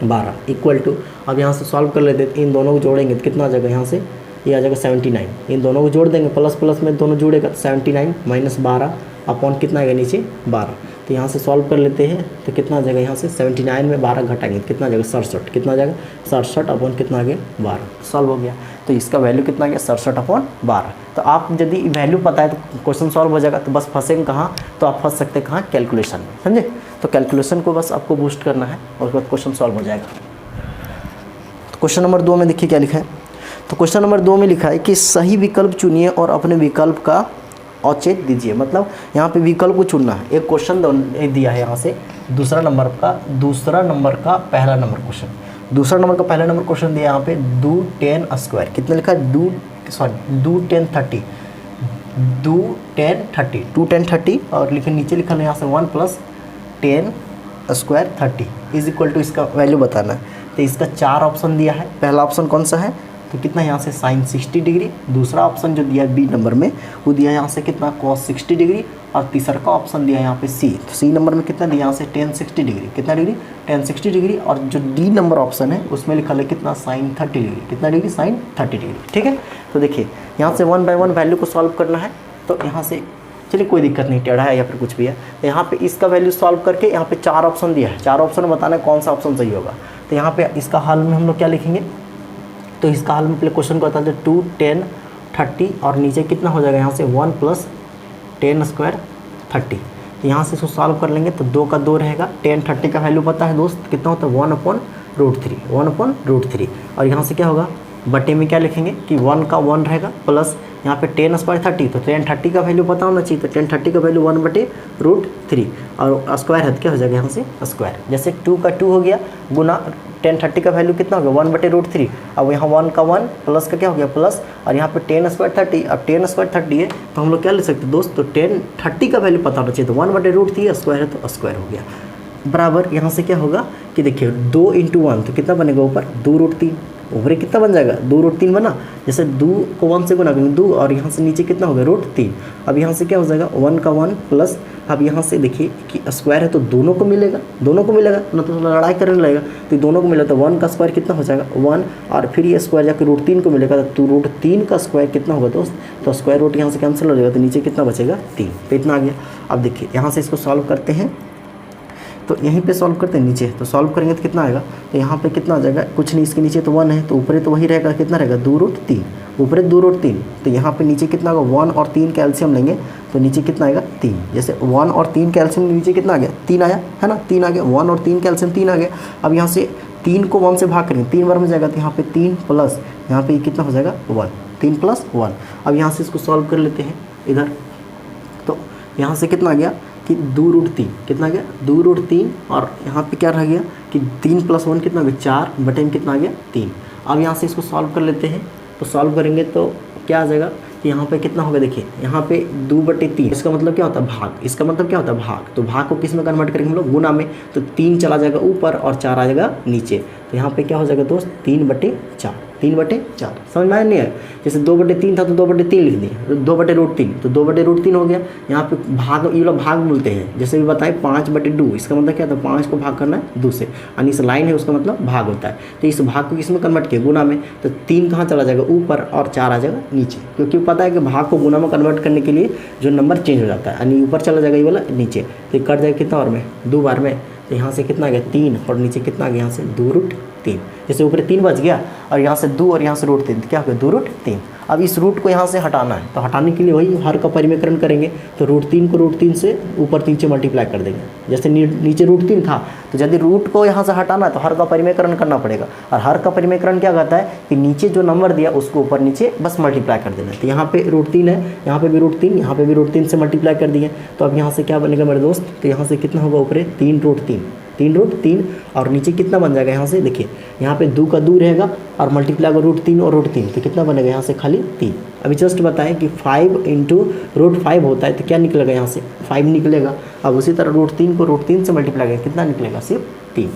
Speaker 1: 12 इक्वल टू। अब यहाँ से सॉल्व कर लेते इन दोनों को जोड़ेंगे तो कितना आ जाएगा यहाँ से ये आ जाएगा 79, इन दोनों को जोड़ देंगे प्लस प्लस में दोनों जुड़ेगा 79 माइनस 12 अपॉन कितना आएगा नीचे 12। तो यहाँ से सॉल्व कर लेते हैं तो कितना आ जाएगा यहाँ से 79 में 12 घटाएंगे कितना आ जाएगा 67, कितना आ जाएगा 67 अपॉन कितना आ गया 12, सॉल्व हो गया। तो इसका वैल्यू कितना आ गया 67/12। तो आप यदि वैल्यू पता है तो क्वेश्चन सॉल्व हो जाएगा। तो बस फंसेंगे कहाँ, तो आप फंस सकते हैं कहाँ कैलकुलेशन में, समझे। तो कैलकुलेशन को बस आपको बूस्ट करना है और उसके बाद क्वेश्चन सॉल्व हो जाएगा। तो क्वेश्चन नंबर 2 में देखिए क्या लिखा है। तो क्वेश्चन नंबर 2 में लिखा है कि सही विकल्प चुनिए और अपने विकल्प का अवच्छेद दीजिए, मतलब यहाँ पे विकल्प को चुनना है। एक क्वेश्चन दिया है यहाँ से दूसरा नंबर का पहला नंबर क्वेश्चन, दूसरा नंबर का पहला नंबर क्वेश्चन दिया यहाँ पे 2 10 स्क्वायर, कितना लिखा है 2 10 30, 2 10 30 और लिखे नीचे लिखा है यहाँ से 1 + 10 स्क्वायर 30 इज इक्वल टू इसका वैल्यू बताना है। तो इसका 4 ऑप्शन दिया है। पहला ऑप्शन कौन सा है, तो कितना यहाँ से साइन 60 डिग्री, दूसरा ऑप्शन जो दिया है बी नंबर में वो दिया है यहाँ से कितना कॉस 60 डिग्री, और तीसरा का ऑप्शन दिया है यहाँ पे सी, तो सी नंबर में कितना दिया यहाँ से tan 60 डिग्री, कितना डिग्री tan 60 डिग्री, और जो डी नंबर ऑप्शन है उसमें लिखा है कितना साइन 30 डिग्री, कितना डिग्री साइन 30 डिग्री। ठीक है, तो देखिए यहाँ से 1 बाय 1 वैल्यू को सॉल्व करना है। तो यहाँ से चलिए कोई दिक्कत नहीं, टेढ़ा है या फिर कुछ भी है, तो यहाँ पे इसका वैल्यू सॉल्व करके यहाँ पे 4 ऑप्शन दिया है, 4 ऑप्शन बताना है कौन सा ऑप्शन सही होगा। तो यहाँ पे इसका हल में हम लोग क्या लिखेंगे, तो इसका हल में पहले क्वेश्चन को बता दें 2 10 30 और नीचे कितना हो जाएगा यहाँ से 1 + 10 स्क्वायर 30। तो यहाँ से इसको सॉल्व कर लेंगे तो 2 का 2 रहेगा, tan 30 का वैल्यू पता है दोस्त कितना होता है 1/√3 और यहाँ से क्या होगा बटे में क्या लिखेंगे कि 1 का 1 रहेगा प्लस यहाँ पे tan स्क्वायर 30, तो tan 30 का वैल्यू पता होना चाहिए, तो tan 30 का वैल्यू 1/√3 और स्क्वायर है तो क्या हो जाएगा यहाँ से स्क्वायर, जैसे 2 का 2 हो गया गुना tan 30 का वैल्यू कितना हो गया 1/√3, अब यहाँ 1 का 1 प्लस का क्या हो गया प्लस, और यहाँ पे tan स्क्वायर 30, अब tan स्क्वायर 30 है तो हम लोग क्या ले सकते हैं दोस्त, तो tan 30 का वैल्यू पता होना चाहिए, तो 1/√3 स्क्वायर है तो स्क्वायर हो गया बराबर। यहाँ से क्या होगा कि देखिए 2 × 1 तो कितना बनेगा ऊपर 2√3, ऊपर कितना बन जाएगा 2√3 बना, जैसे 2 को 1 से गुना करेंगे 2 और यहाँ से नीचे कितना होगा √3, अब यहाँ से क्या हो जाएगा 1 का 1 प्लस, अब यहाँ से देखिए कि स्क्वायर है तो दोनों को मिलेगा ना, तो लड़ाई करने लगेगा, तो दोनों को मिलेगा तो 1 का स्क्वायर कितना हो जाएगा 1 और फिर ये स्क्वायर जाकर √3 को मिलेगा, तो √3 का स्क्वायर कितना होगा दोस्त, तो स्क्वायर रूट यहाँ से कैंसिल हो जाएगा, तो नीचे कितना बचेगा 3, तो इतना आ गया। अब देखिए यहाँ से इसको सॉल्व करते हैं, तो यहीं पे सॉल्व करते हैं नीचे, तो सॉल्व करेंगे तो कितना आएगा, तो यहाँ पे कितना आ जाएगा कुछ नहीं, इसके नीचे तो 1 है तो ऊपर तो वही रहेगा, कितना रहेगा 2√3, ऊपर 2√3, तो यहाँ पे नीचे कितना होगा 1 और 3 कैल्शियम लेंगे तो नीचे कितना आएगा 3, जैसे 1 और 3 कैल्शियम नीचे कितना आ गया 3 आया है ना, 3 आ गया, 1 और 3 कैल्शियम 3 आ गया। अब यहाँ से 3 को 1 से भाग करेंगे 3 बार में जाएगा, तो यहाँ पे 3 प्लस यहाँ पे कितना हो जाएगा 1, 3 + 1। अब यहाँ से इसको सॉल्व कर लेते हैं इधर, तो यहाँ से कितना आ गया कि 2√3, कितना आ गया 2√3 और यहाँ पे क्या रह गया कि 3 + 1 कितना आ गया 4 बटे में कितना आ गया 3। अब यहाँ से इसको सॉल्व कर लेते हैं, तो सॉल्व करेंगे तो क्या आ जाएगा कि यहाँ पे कितना होगा, देखिए यहाँ पे 2/3, इसका मतलब क्या होता है भाग, इसका मतलब क्या होता है भाग, तो भाग को किस में कन्वर्ट करेंगे हम लोग गुना में, तो 3 चला जाएगा ऊपर और 4 आ जाएगा नीचे, तो यहाँ पे क्या हो जाएगा दोस्त 3/4, 3/4 समझ में आया नहीं है, जैसे 2/3 था तो 2/3 लिख दिए, तो 2/√3 तो 2/√3 हो गया। यहाँ पे भाग ये लोग भाग बोलते हैं, जैसे भी बताए 5/2, इसका मतलब क्या था 5 को भाग करना है 2 से, यानी इस लाइन है उसका मतलब भाग होता है, तो इस भाग को किसमें कन्वर्ट किया गुना में, तो 3 कहाँ चला जाएगा ऊपर और 4 आ जाएगा नीचे, क्योंकि पता है कि भाग को गुना में कन्वर्ट करने के लिए जो नंबर चेंज हो जाता है, यानी ऊपर चला जाएगा ये वाला नीचे, तो कट जाएगा कितना और में 2 बार में, तो यहाँ से कितना आ गया 3 और नीचे कितना आ गया यहाँ से 2√3, जैसे ऊपर 3 बच गया और यहाँ से 2 और यहाँ से √3 क्या हो गया 2√3। अब इस रूट को यहाँ से हटाना है, तो हटाने के लिए वही हर का परिमेकरण करेंगे, तो √3 को √3 से ऊपर 3 से मल्टीप्लाई कर देंगे, जैसे नीचे √3 था तो यदि रूट को यहाँ से हटाना है तो हर का परिमेकरण करना पड़ेगा, और हर का परिमेकरण क्या कहता है कि नीचे जो नंबर दिया उसको ऊपर नीचे बस मल्टीप्लाई कर देना है, तो यहाँ पे √3 है, यहाँ पे भी √3, यहाँ पे भी √3 से मल्टीप्लाई कर दिए, तो अब यहाँ से क्या बनेगा मेरे दोस्त, तो यहाँ से कितना होगा ऊपर 3√3 और नीचे कितना बन जाएगा, यहाँ से देखिए यहाँ पे 2 का 2 रहेगा और मल्टीप्लाई का √3 और √3, तो कितना बनेगा यहाँ से खाली 3। अभी जस्ट बताएं कि 5 × √5 होता है तो क्या निकलेगा यहाँ से 5 निकलेगा। अब उसी तरह √3 को √3 से मल्टीप्लाई करें कितना निकलेगा सिर्फ 3,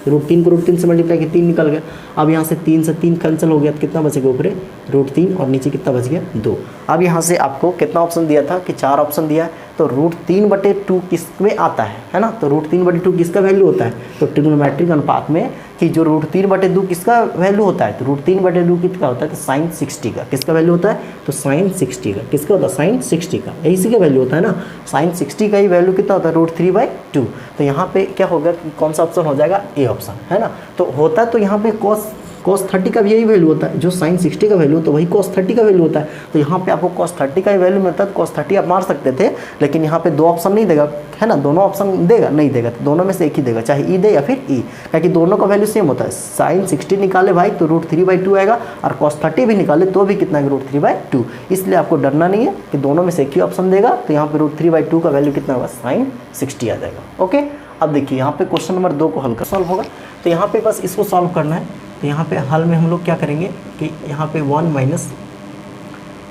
Speaker 1: √3 को √3 से मल्टीप्लाई किया 3 निकल गया। अब यहाँ से 3 से 3 कैंसिल हो गया तो कितना बचेगा ऊपर √3 और नीचे कितना बच गया 2। अब यहाँ से आपको कितना ऑप्शन दिया था कि 4 ऑप्शन दिया है, तो √3/2 किस में आता है ना, तो √3/2 किसका वैल्यू होता है, तो ट्रिग्नोमेट्रिक अनुपात में कि जो √3/2 किसका वैल्यू होता है, तो √3/2 किसका होता है, तो साइन 60 का किसका वैल्यू होता है, तो साइन 60 का किसका होता है, साइन 60 का, यही इसी का वैल्यू होता है ना, साइन 60 का ही वैल्यू कितना होता है √3/2। तो यहाँ पे क्या होगा कि कौन सा ऑप्शन हो जाएगा, ए ऑप्शन है ना, तो होता तो यहाँ पे cos cos 30 का भी यही वैल्यू होता है, जो sin 60 का वैल्यू तो वही cos 30 का वैल्यू होता है। तो यहाँ पे आपको cos 30 का ही वैल्यू मिलता है, cos 30 आप मार सकते थे, लेकिन यहाँ पे दो ऑप्शन नहीं देगा, है ना, दोनों ऑप्शन देगा नहीं देगा, तो दोनों में से एक ही देगा, चाहे ई दे या फिर ई, क्योंकि दोनों का वैल्यू सेम होता है। sin 60 निकाले भाई तो √3/2 आएगा, और cos 30 भी निकाले तो भी कितना है, √3/2। इसलिए आपको डरना नहीं है कि दोनों में से एक ही ऑप्शन देगा, तो यहाँ पे √3/2 का वैल्यू कितना होगा, sin 60 आ जाएगा। ओके, अब देखिए यहाँ पे क्वेश्चन नंबर 2 को हल कर सॉल्व होगा। तो यहाँ पे बस इसको सॉल्व करना है। तो यहाँ पे हल में हम लोग क्या करेंगे कि यहाँ पे 1 minus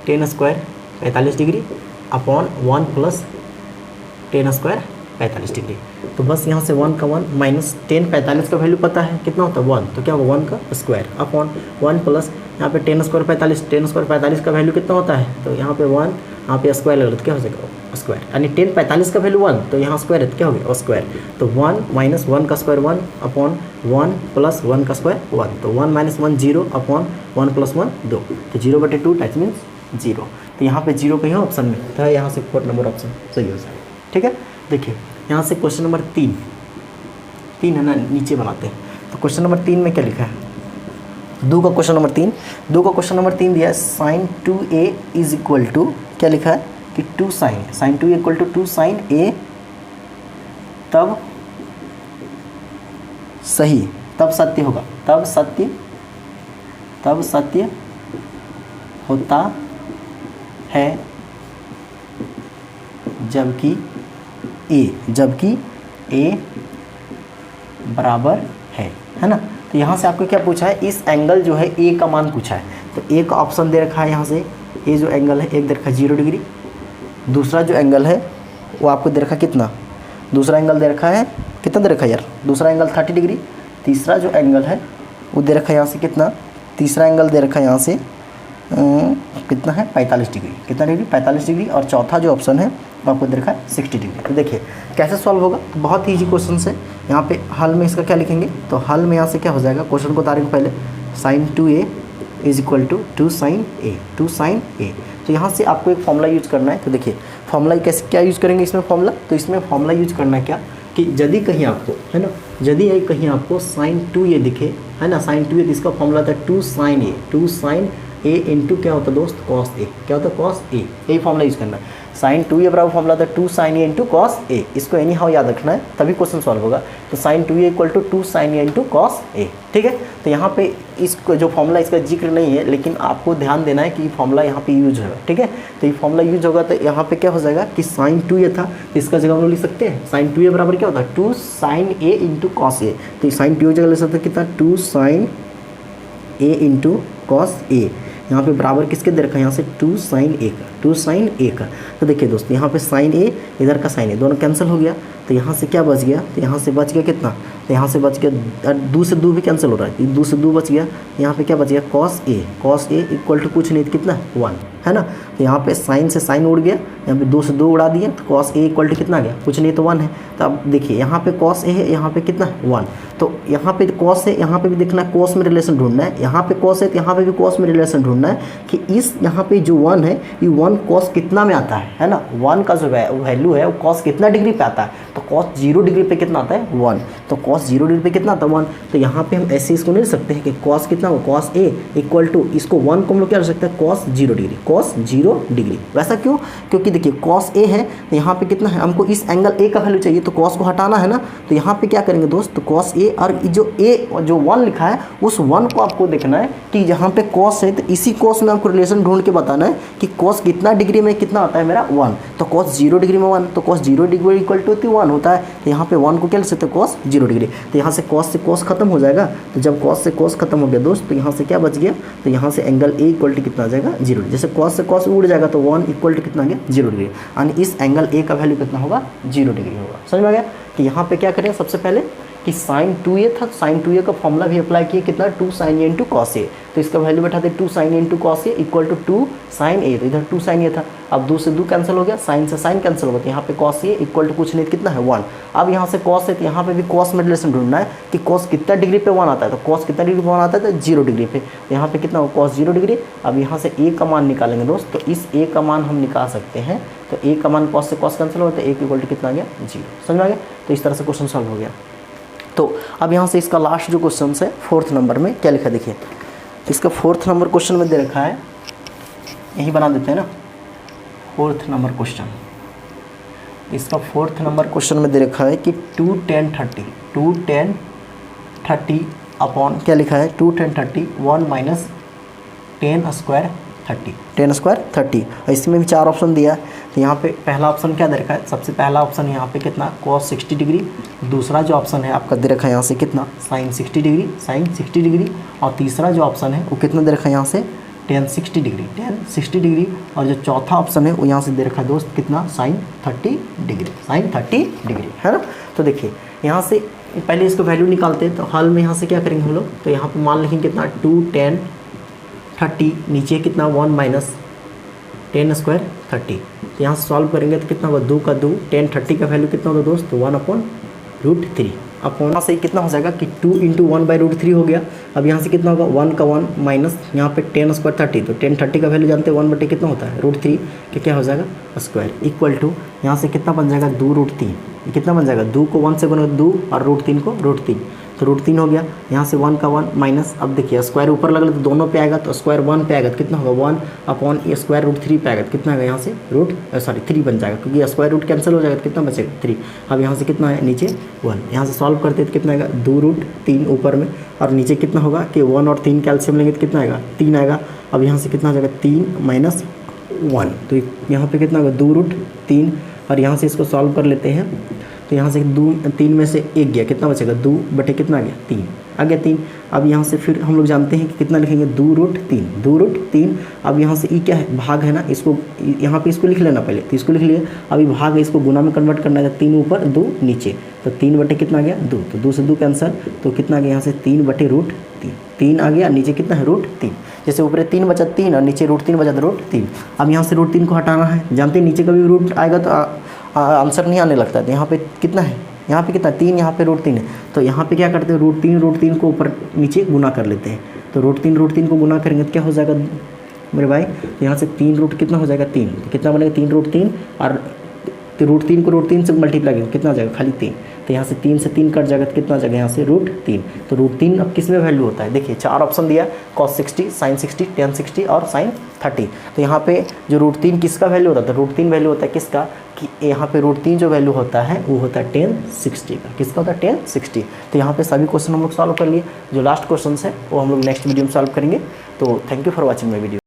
Speaker 1: 10 square 45 degree upon 1 plus 10 square 45 degree. तो बस यहाँ से 1 का 1 माइनस 10 45 का वैल्यू पता है कितना होता है 1, तो क्या होगा 1 का स्क्वायर अपॉन 1 प्लस यहाँ पे 10 स्क्वायर 45, 10 स्क्वायर 45 का वैल्यू कितना होता है, तो यहाँ पे 1, यहाँ पे स्क्वायर लगा तो क्या हो जाएगा स्क्वायर, यानी 10 45 का वैल्यू 1, तो यहाँ स्क्वायर है तो क्या हो गया स्क्वायर। तो 1 माइनस 1 का स्क्वायर 1 अपॉन 1 प्लस 1 का स्क्वायर 1, तो 1 माइनस 1 0 अपॉन 1 प्लस 1 2, तो 0/2 दैट मीन्स 0। तो यहाँ पे 0 कहीं ऑप्शन में, तो यहाँ से 4 नंबर ऑप्शन सही हो जाएगा। ठीक है, देखिए यहाँ से क्वेश्चन नंबर 3 है ना, नीचे बनाते हैं। तो क्वेश्चन नंबर 3 में क्या लिखा है, 2 का क्वेश्चन नंबर 3 दिया है, sin 2a is equal to क्या लिखा है कि 2 sin 2 equal to 2 sin a, तब सही, तब सत्य होगा, तब सत्य होता है जबकि a बराबर है ना। तो यहाँ से आपको क्या पूछा है, इस एंगल जो है a का मान पूछा है। तो a का ऑप्शन दे रखा है, यहाँ से a जो एंगल है एक दे रखा है 0 डिग्री, दूसरा जो एंगल है वो आपको दे रखा कितना, दूसरा एंगल दे रखा है कितना दे रखा है यार, दूसरा एंगल 30 डिग्री, तीसरा जो एंगल है वो दे रखा है यहाँ से कितना, तीसरा एंगल दे रखा है यहाँ से कितना है 45 डिग्री, कितना डिग्री 45 डिग्री, और चौथा जो ऑप्शन है वो आपको दे रखा है 60 डिग्री। तो देखिए कैसे सॉल्व होगा, तो बहुत ही ईजी क्वेश्चन है। यहाँ पे हल में इसका क्या लिखेंगे, तो हल में यहाँ से क्या हो जाएगा, क्वेश्चन को उतारेंगे पहले, sin 2a is equal to 2 sin a। तो यहाँ से आपको एक फॉर्मूला यूज करना है। तो देखिए फॉर्मूला कैसे क्या यूज करेंगे इसमें फॉर्मूला, तो इसमें फॉर्मूला यूज करना है क्या कि यदि कहीं आपको, है ना, यदि कहीं आपको sin 2a दिखे, है ना, sin 2a, तो इसका फॉर्मूला था 2 sin a इंटू क्या होता है दोस्त cos a, क्या होता है cos a, यही फॉर्मूला यूज करना है। sin 2a बराबर फॉर्मूला था 2 sin a into cos a, इसको एनी हाउ याद रखना है तभी क्वेश्चन सॉल्व होगा। तो sin 2a equal to 2 sin a into cos a। ठीक है, तो यहाँ पे इसको जो फॉर्मूला इसका जिक्र नहीं है, लेकिन आपको ध्यान देना है कि फॉर्मूला यहाँ पे यूज होगा। ठीक है, तो ये फॉर्मूला यूज होगा तो यहाँ पे क्या हो जाएगा कि sin 2a था, इसका जगह हम लोग लिख सकते हैं sin 2a बराबर क्या होता है 2 sin a into cos a। तो sin 2a जगह लिख सकते हैं कितना 2 sin a into cos a, यहाँ पे बराबर किसके दे रखा है, यहाँ से 2 sin a का। तो देखिए दोस्तों यहाँ पे sin a, इधर का sin a, दोनों कैंसिल हो गया। तो यहाँ से क्या बच गया, तो यहाँ से बच गया कितना, तो यहाँ से बच गया 2 से 2 भी कैंसिल हो रहा है, 2 से 2 बच गया। यहाँ पे क्या बच गया cos a इक्वल टू कुछ नहीं कितना 1, है ना। तो यहाँ पे साइन से साइन उड़ गया, यहाँ पे 2 से 2 उड़ा दिया, तो cos a इक्वल टू कितना आ गया, कुछ नहीं तो 1 है। तो अब देखिए यहाँ पे cos a है, यहाँ पे कितना 1, तो यहाँ पे cos है, यहाँ पे भी देखना है cos में रिलेशन ढूंढना है, यहाँ पे cos है तो यहाँ पे भी cos में रिलेशन ढूंढना है कि इस यहाँ पे जो 1 है ये 1 cos कितना में आता है ना, 1 का जो वैल्यू है वो cos कितना डिग्री पे आता है, तो cos 0 डिग्री पे कितना आता है 1, तो cos 0 डिग्री पे कितना आता है 1। तो यहाँ पे हम ऐसे इसको नहीं लिख सकते हैं कि cos कितना हो, cos a इक्वल टू इसको 1 को हम लोग क्या लिख सकते हैं cos 0 डिग्री, cos 0 डिग्री। वैसा क्यों, क्योंकि देखिए cos a है तो यहाँ पे कितना है, हमको इस एंगल a का वैल्यू चाहिए, तो cos को हटाना है ना, तो यहाँ पे क्या करेंगे दोस्त, तो cos a और जो a जो 1 लिखा है उस 1 को आपको देखना है कि यहाँ पे cos है, तो इसी cos में आपको रिलेशन ढूंढ के बताना है कि cos कितना डिग्री में कितना आता है मेरा 1, तो cos 0 डिग्री में 1, तो cos 0 डिग्री इक्वल टू 1 होता है, तो यहाँ पे 1 को क्या लिख सकते हैं cos 0 डिग्री। तो यहाँ से cos खत्म हो जाएगा, तो जब cos से cos खत्म हो गया दोस्त, तो यहाँ से क्या बच गया, तो यहाँ से एंगल a इक्वल टू कितना आ जाएगा 0 डिग्री। जैसे cos से cos उड़ जाएगा तो 1 इक्वल टू कितना आ गया 0 डिग्री, यानी इस एंगल a का वैल्यू कितना होगा 0 डिग्री होगा। समझ में आ गया कि यहाँ पे क्या करें, सबसे पहले कि sin 2a था, sin 2a का फॉर्मूला भी अप्लाई किए कितना 2 sin a into cos a, तो इसका वैल्यू बैठा दे 2 sin a into cos a equal to 2 sin a, तो इधर 2 sin a था, अब 2 से 2 कैंसिल हो गया, sin से sin कैंसिल हो गया, तो यहाँ पे cos a इक्वल टू कुछ नहीं कितना है 1। अब यहाँ से cos है तो यहाँ पे भी cos में रिलेशन ढूंढना है कि cos कितना डिग्री पे 1 आता है, तो cos कितना डिग्री पे 1 आता है, तो 0 डिग्री पे, तो यहाँ पे कितना हो cos 0 डिग्री। अब यहाँ से a का मान निकालेंगे दोस्त, तो इस a का मान हम निकाल सकते हैं, तो a का मान cos से cos कैंसिल हो गया, तो a इक्वल टू कितना आ गया 0। समझ में आ गया, तो इस तरह से क्वेश्चन सॉल्व हो गया। तो अब यहाँ से इसका लास्ट जो क्वेश्चन है 4th नंबर में क्या लिखा है देखिए, इसका 4th नंबर क्वेश्चन में दे रखा है, यही बना देते हैं ना 4th नंबर क्वेश्चन। इसका 4th नंबर क्वेश्चन में दे रखा है कि 2 10 30 अपॉन क्या लिखा है 2 10 30 1 माइनस 10 स्क्वायर 30 10 स्क्वायर 30। इसमें भी 4 ऑप्शन दिया है। तो यहाँ पे पहला ऑप्शन क्या दे रखा है, सबसे पहला ऑप्शन यहाँ पे कितना cos 60 डिग्री, दूसरा जो ऑप्शन है आपका दे रखा है यहाँ से कितना sin 60 डिग्री, और तीसरा जो ऑप्शन है वो कितना दे रखा है यहाँ से tan 60 डिग्री, और जो चौथा ऑप्शन है वो यहाँ से दे रखा है दोस्त कितना sin 30 डिग्री है ना। तो देखिए यहाँ से पहले इसको वैल्यू निकालते हैं, तो हल में यहाँ से क्या करेंगे हम लोग, तो यहाँ पे मान लिखेंगे कितना 2 10 30, नीचे कितना 1 माइनस 10 स्क्वायर 30। तो यहाँ से सॉल्व करेंगे तो कितना होगा 2 का 2, 10 30 का वैल्यू कितना होगा दोस्त 1/√3। अब यहाँ से कितना हो जाएगा कि 2 × 1/√3 हो गया। अब यहाँ से कितना होगा 1 का 1 माइनस यहाँ पे 10 स्क्वायर 30, तो 10 30 का वैल्यू जानते हैं 1/, कितना होता है √3 कि क्या हो जाएगा स्क्वायर, इक्वल टू यहाँ से कितना बन जाएगा 2√3, कितना बन जाएगा 2 को 1 से गुना 2 और √3 को √3, तो √3 हो गया। यहाँ से 1 का 1 माइनस, अब देखिए स्क्वायर ऊपर लग रहा तो दोनों पे आएगा, तो स्क्वायर 1 पे आएगा तो कितना होगा 1 स्क्वायर √3 पे आएगा तो कितना आएगा यहाँ से 3 बन जाएगा, क्योंकि स्क्वायर रूट कैंसिल हो जाएगा तो कितना बचेगा 3। अब यहाँ से कितना है नीचे 1, यहाँ से सॉल्व करते तो कितना आएगा 2√3 ऊपर में, और नीचे कितना होगा कि 1 और 3 कैल्शियम लेंगे तो कितना आएगा 3 आएगा। अब यहाँ से कितना आ जाएगा 3 माइनस 1, तो यहाँ पे कितना होगा 2√3, और यहाँ से इसको सॉल्व कर लेते हैं। तो यहाँ से 3 में से 1 गया, कितना बचेगा 2 बटे कितना आ गया 3 आ गया 3। अब यहाँ से फिर हम लोग जानते हैं कि कितना लिखेंगे 2√3। अब यहाँ से ई क्या है भाग है ना, इसको यहाँ पे इसको लिख लेना पहले, तो इसको लिख लिए। अभी भाग है, इसको गुना में कन्वर्ट करना है, 3 ऊपर 2 नीचे, तो 3 बटे कितना आ गया 2, तो 2 से 2 कैंसल, तो कितना आ गया यहाँ से 3/√3, 3 आ गया, नीचे कितना है √3। जैसे ऊपर 3 बचा 3 और नीचे √3 बचा तो √3। अब यहाँ से √3 को हटाना है, जानते हैं नीचे कभी रूट आएगा तो आंसर नहीं आने लगता है। तो यहाँ पे कितना है, यहाँ पे कितना 3, यहाँ पे √3 है, तो यहाँ पे क्या करते हैं √3 को ऊपर नीचे गुना कर लेते हैं। तो √3 को गुना करेंगे तो क्या हो जाएगा मेरे भाई, तो यहाँ से 3 कितना हो जाएगा 3, तो कितना बनेगा 3√3, और √3 को √3 से मल्टीप्लाई करेंगे कितना आ जाएगा खाली 3, तो यहाँ से 3 से 3 कट जाएगा तो कितना आ जाएगा यहाँ से √3। तो √3 अब किस में वैल्यू होता है, देखिए 4 ऑप्शन दिया cos 60, sin 60, tan 60 और sin 30। तो यहाँ पे जो √3 किसका वैल्यू होता है, तो √3 वैल्यू होता है किसका, कि यहाँ पे √3 जो वैल्यू होता है वो होता है tan 60 का, किसका होता है tan 60। तो यहाँ पे सभी क्वेश्चन हम लोग सॉल्व कर लिए, जो लास्ट क्वेश्चन है वो हम लोग नेक्स्ट वीडियो में सॉल्व करेंगे। तो thank you for watching my video.